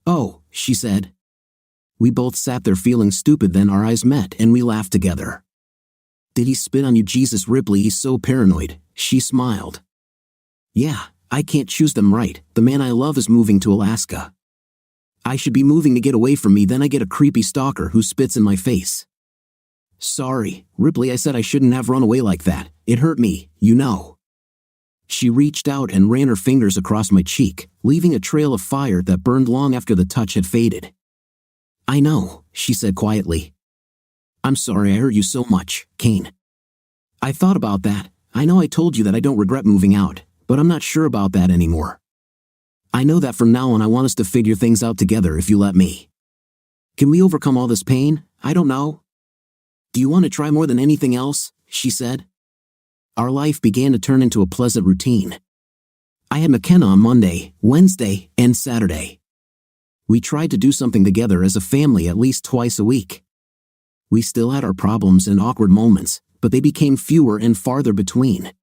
Oh, she said. We both sat there feeling stupid, then our eyes met and we laughed together. Did he spit on you, Jesus, Ripley? He's so paranoid. She smiled. Yeah, I can't choose them right. The man I love is moving to Alaska. I should be moving to get away from me, then I get a creepy stalker who spits in my face. Sorry, Ripley, I said I shouldn't have run away like that. It hurt me, you know. She reached out and ran her fingers across my cheek, leaving a trail of fire that burned long after the touch had faded. I know, she said quietly. I'm sorry I hurt you so much, Kane. I thought about that. I know I told you that I don't regret moving out, but I'm not sure about that anymore. I know that from now on I want us to figure things out together if you let me. Can we overcome all this pain? I don't know. Do you want to try more than anything else? She said. Our life began to turn into a pleasant routine. I had McKenna on Monday, Wednesday, and Saturday. We tried to do something together as a family at least twice a week. We still had our problems and awkward moments, but they became fewer and farther between.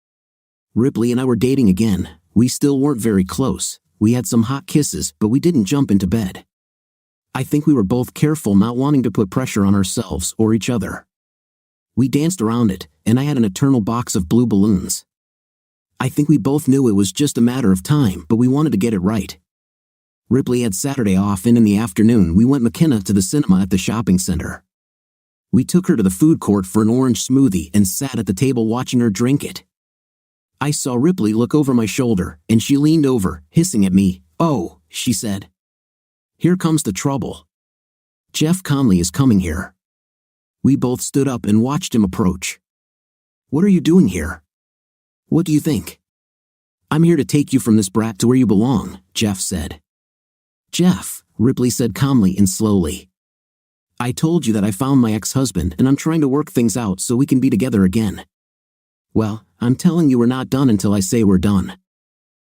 Ripley and I were dating again. We still weren't very close. We had some hot kisses, but we didn't jump into bed. I think we were both careful, not wanting to put pressure on ourselves or each other. We danced around it, and I had an eternal box of blue balloons. I think we both knew it was just a matter of time, but we wanted to get it right. Ripley had Saturday off, and in the afternoon we went McKenna to the cinema at the shopping center. We took her to the food court for an orange smoothie and sat at the table watching her drink it. I saw Ripley look over my shoulder, and she leaned over, hissing at me. Oh, she said. Here comes the trouble. Jeff Conley is coming here. We both stood up and watched him approach. What are you doing here? What do you think? I'm here to take you from this brat to where you belong, Jeff said. Jeff, Ripley said calmly and slowly. I told you that I found my ex-husband and I'm trying to work things out so we can be together again. Well, I'm telling you we're not done until I say we're done.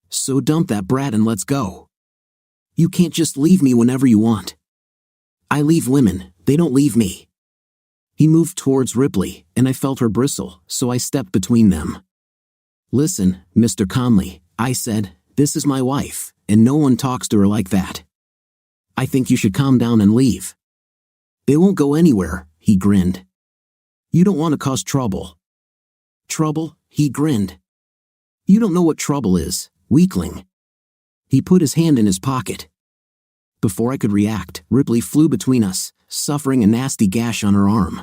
So dump that brat and let's go. You can't just leave me whenever you want. I leave women, they don't leave me. He moved towards Ripley, and I felt her bristle, so I stepped between them. Listen, Mr. Conley, I said, this is my wife, and no one talks to her like that. I think you should calm down and leave. They won't go anywhere, he grinned. You don't want to cause trouble. Trouble? He grinned. You don't know what trouble is, weakling. He put his hand in his pocket. Before I could react, Ripley flew between us, suffering a nasty gash on her arm.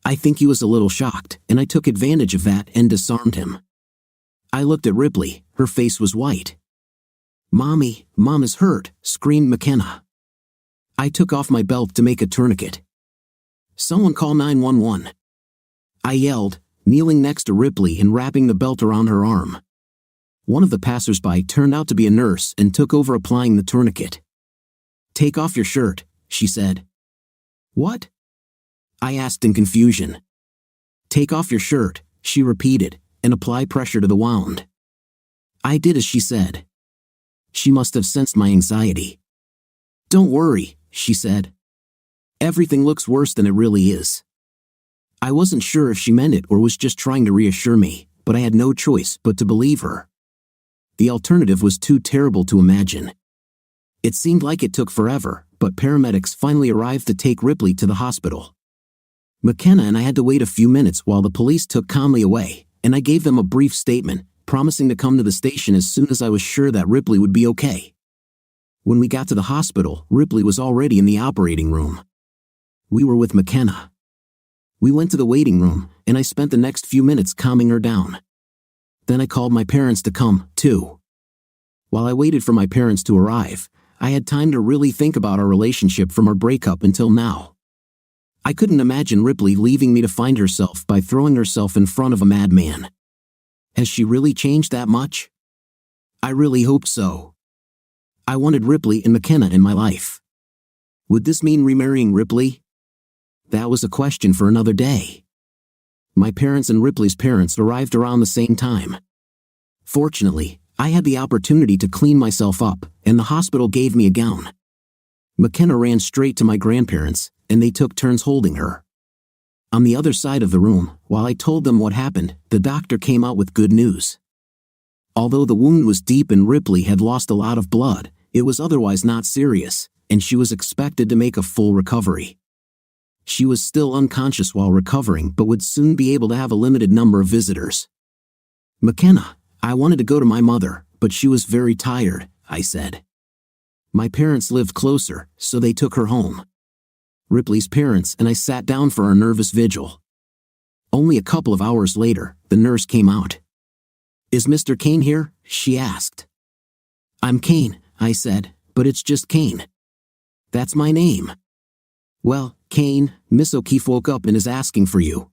I think he was a little shocked, and I took advantage of that and disarmed him. I looked at Ripley, her face was white. Mommy, Mom is hurt, screamed McKenna. I took off my belt to make a tourniquet. Someone call 911. I yelled, kneeling next to Ripley and wrapping the belt around her arm. One of the passersby turned out to be a nurse and took over applying the tourniquet. Take off your shirt, she said. What? I asked in confusion. Take off your shirt, she repeated, and apply pressure to the wound. I did as she said. She must have sensed my anxiety. Don't worry, she said. Everything looks worse than it really is. I wasn't sure if she meant it or was just trying to reassure me, but I had no choice but to believe her. The alternative was too terrible to imagine. It seemed like it took forever, but paramedics finally arrived to take Ripley to the hospital. McKenna and I had to wait a few minutes while the police took Conley away, and I gave them a brief statement, promising to come to the station as soon as I was sure that Ripley would be okay. When we got to the hospital, Ripley was already in the operating room. We were with McKenna. We went to the waiting room, and I spent the next few minutes calming her down. Then I called my parents to come, too. While I waited for my parents to arrive, I had time to really think about our relationship from our breakup until now. I couldn't imagine Ripley leaving me to find herself by throwing herself in front of a madman. Has she really changed that much? I really hope so. I wanted Ripley and McKenna in my life. Would this mean remarrying Ripley? That was a question for another day. My parents and Ripley's parents arrived around the same time. Fortunately, I had the opportunity to clean myself up, and the hospital gave me a gown. McKenna ran straight to my grandparents, and they took turns holding her. On the other side of the room, while I told them what happened, the doctor came out with good news. Although the wound was deep and Ripley had lost a lot of blood, it was otherwise not serious, and she was expected to make a full recovery. She was still unconscious while recovering but would soon be able to have a limited number of visitors. McKenna, I wanted to go to my mother, but she was very tired, I said. My parents lived closer, so they took her home. Ripley's parents and I sat down for our nervous vigil. Only a couple of hours later, the nurse came out. Is Mr. Kane here? She asked. I'm Kane, I said, but it's just Kane. That's my name. Well, Kane, Miss O'Keefe woke up and is asking for you.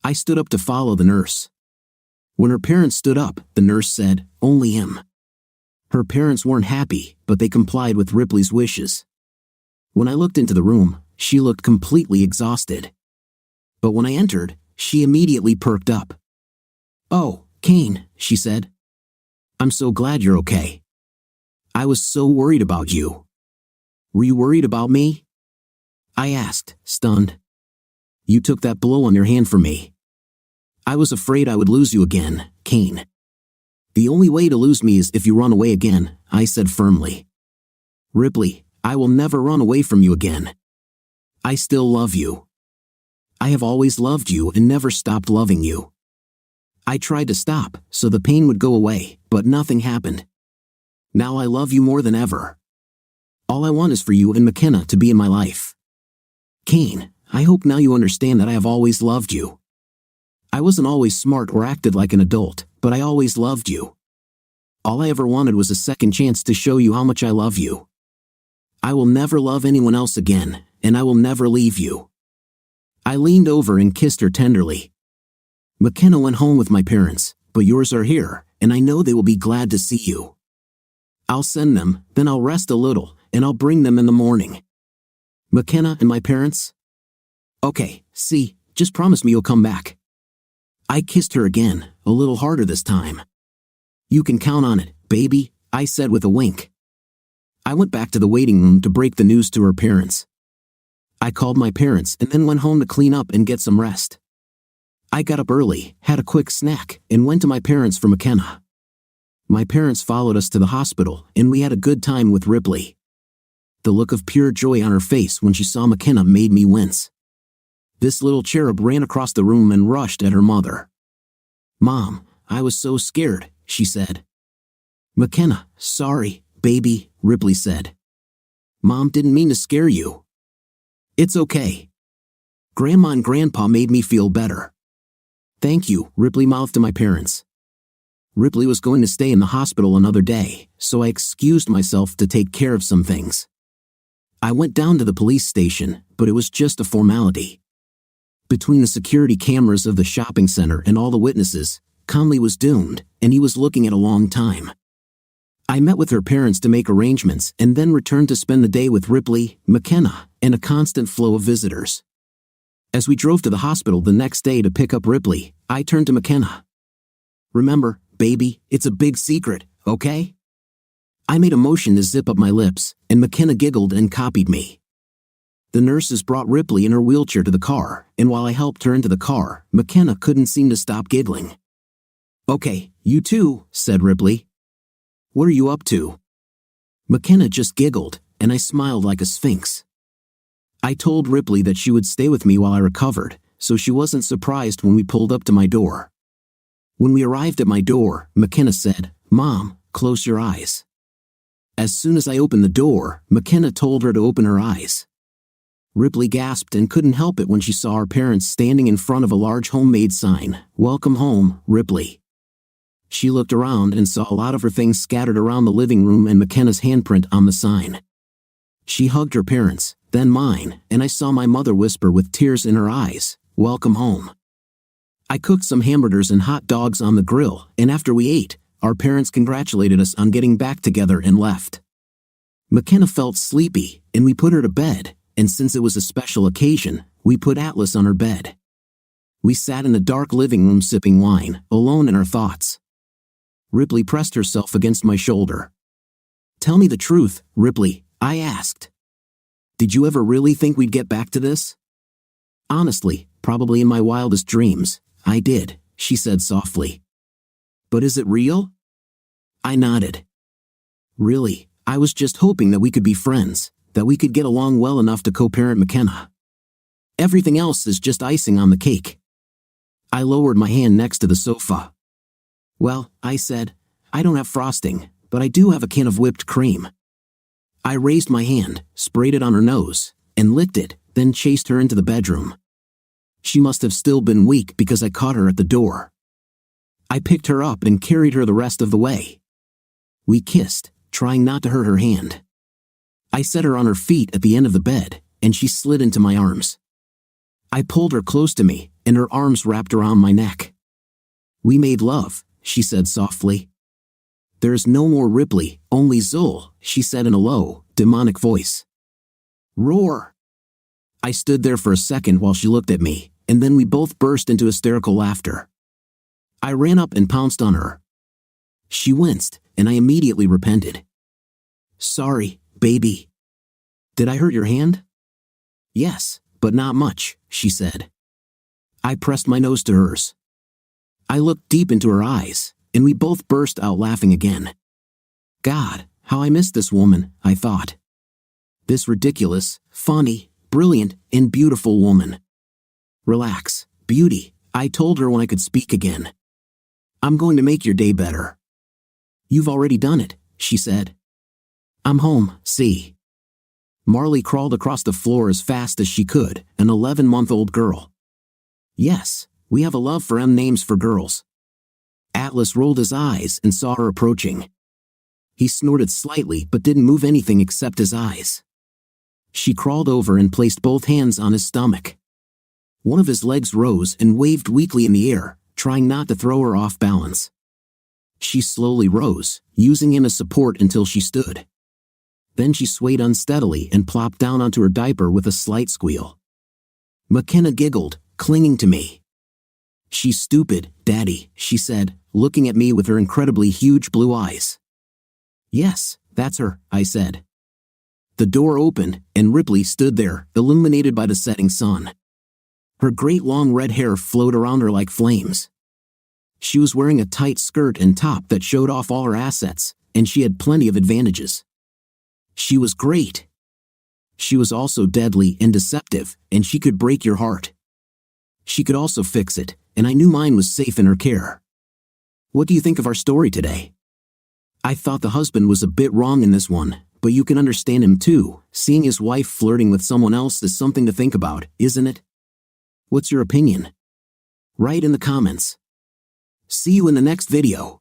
I stood up to follow the nurse. When her parents stood up, the nurse said, only him. Her parents weren't happy, but they complied with Ripley's wishes. When I looked into the room, she looked completely exhausted. But when I entered, she immediately perked up. Oh, Kane, she said. I'm so glad you're okay. I was so worried about you. Were you worried about me? I asked, stunned. You took that blow on your hand for me. I was afraid I would lose you again, Kane. The only way to lose me is if you run away again, I said firmly. Ripley, I will never run away from you again. I still love you. I have always loved you and never stopped loving you. I tried to stop so the pain would go away, but nothing happened. Now I love you more than ever. All I want is for you and McKenna to be in my life. Kane, I hope now you understand that I have always loved you. I wasn't always smart or acted like an adult, but I always loved you. All I ever wanted was a second chance to show you how much I love you. I will never love anyone else again, and I will never leave you." I leaned over and kissed her tenderly. "McKenna went home with my parents, but yours are here, and I know they will be glad to see you. I'll send them, then I'll rest a little, and I'll bring them in the morning." "McKenna and my parents?" "Okay, see, just promise me you'll come back." I kissed her again, a little harder this time. "You can count on it, baby," I said with a wink. I went back to the waiting room to break the news to her parents. I called my parents and then went home to clean up and get some rest. I got up early, had a quick snack, and went to my parents for McKenna. My parents followed us to the hospital, and we had a good time with Ripley. The look of pure joy on her face when she saw McKenna made me wince. This little cherub ran across the room and rushed at her mother. "Mom, I was so scared," she said. "McKenna, sorry, baby," Ripley said. "Mom didn't mean to scare you." "It's okay. Grandma and Grandpa made me feel better." "Thank you," Ripley mouthed to my parents. Ripley was going to stay in the hospital another day, so I excused myself to take care of some things. I went down to the police station, but it was just a formality. Between the security cameras of the shopping center and all the witnesses, Conley was doomed, and he was looking at a long time. I met with her parents to make arrangements and then returned to spend the day with Ripley, McKenna, and a constant flow of visitors. As we drove to the hospital the next day to pick up Ripley, I turned to McKenna. "Remember, baby, it's a big secret, okay?" I made a motion to zip up my lips, and McKenna giggled and copied me. The nurses brought Ripley in her wheelchair to the car, and while I helped her into the car, McKenna couldn't seem to stop giggling. "Okay, you too," said Ripley. "What are you up to?" McKenna just giggled, and I smiled like a sphinx. I told Ripley that she would stay with me while I recovered, so she wasn't surprised when we pulled up to my door. When we arrived at my door, McKenna said, "Mom, close your eyes." As soon as I opened the door, McKenna told her to open her eyes. Ripley gasped and couldn't help it when she saw our parents standing in front of a large homemade sign, "Welcome home, Ripley." She looked around and saw a lot of her things scattered around the living room and McKenna's handprint on the sign. She hugged her parents, then mine, and I saw my mother whisper with tears in her eyes, "Welcome home." I cooked some hamburgers and hot dogs on the grill, and after we ate, our parents congratulated us on getting back together and left. McKenna felt sleepy, and we put her to bed, and since it was a special occasion, we put Atlas on her bed. We sat in the dark living room sipping wine, alone in our thoughts. Ripley pressed herself against my shoulder. "Tell me the truth, Ripley," I asked. "Did you ever really think we'd get back to this?" "Honestly, probably in my wildest dreams, I did," she said softly. "But is it real?" I nodded. "Really, I was just hoping that we could be friends, that we could get along well enough to co-parent McKenna. Everything else is just icing on the cake." I lowered my hand next to the sofa. "Well," I said, "I don't have frosting, but I do have a can of whipped cream." I raised my hand, sprayed it on her nose, and licked it, then chased her into the bedroom. She must have still been weak because I caught her at the door. I picked her up and carried her the rest of the way. We kissed, trying not to hurt her hand. I set her on her feet at the end of the bed, and she slid into my arms. I pulled her close to me, and her arms wrapped around my neck. "We made love," she said softly. "There's no more Ripley, only Zul," she said in a low, demonic voice. Roar! I stood there for a second while she looked at me, and then we both burst into hysterical laughter. I ran up and pounced on her. She winced, and I immediately repented. "Sorry, baby. Did I hurt your hand?" "Yes, but not much," she said. I pressed my nose to hers. I looked deep into her eyes, and we both burst out laughing again. God, how I missed this woman, I thought. This ridiculous, funny, brilliant, and beautiful woman. "Relax, beauty," I told her when I could speak again. "I'm going to make your day better." "You've already done it," she said. "I'm home, see." Marley crawled across the floor as fast as she could, an 11-month-old girl. "Yes, we have a love for names for girls." Atlas rolled his eyes and saw her approaching. He snorted slightly but didn't move anything except his eyes. She crawled over and placed both hands on his stomach. One of his legs rose and waved weakly in the air, trying not to throw her off balance. She slowly rose, using him as support until she stood. Then she swayed unsteadily and plopped down onto her diaper with a slight squeal. McKenna giggled, clinging to me. "She's stupid, Daddy," she said, looking at me with her incredibly huge blue eyes. "Yes, that's her," I said. The door opened, and Ripley stood there, illuminated by the setting sun. Her great long red hair flowed around her like flames. She was wearing a tight skirt and top that showed off all her assets, and she had plenty of advantages. She was great. She was also deadly and deceptive, and she could break your heart. She could also fix it, and I knew mine was safe in her care. What do you think of our story today? I thought the husband was a bit wrong in this one, but you can understand him too. Seeing his wife flirting with someone else is something to think about, isn't it? What's your opinion? Write in the comments. See you in the next video.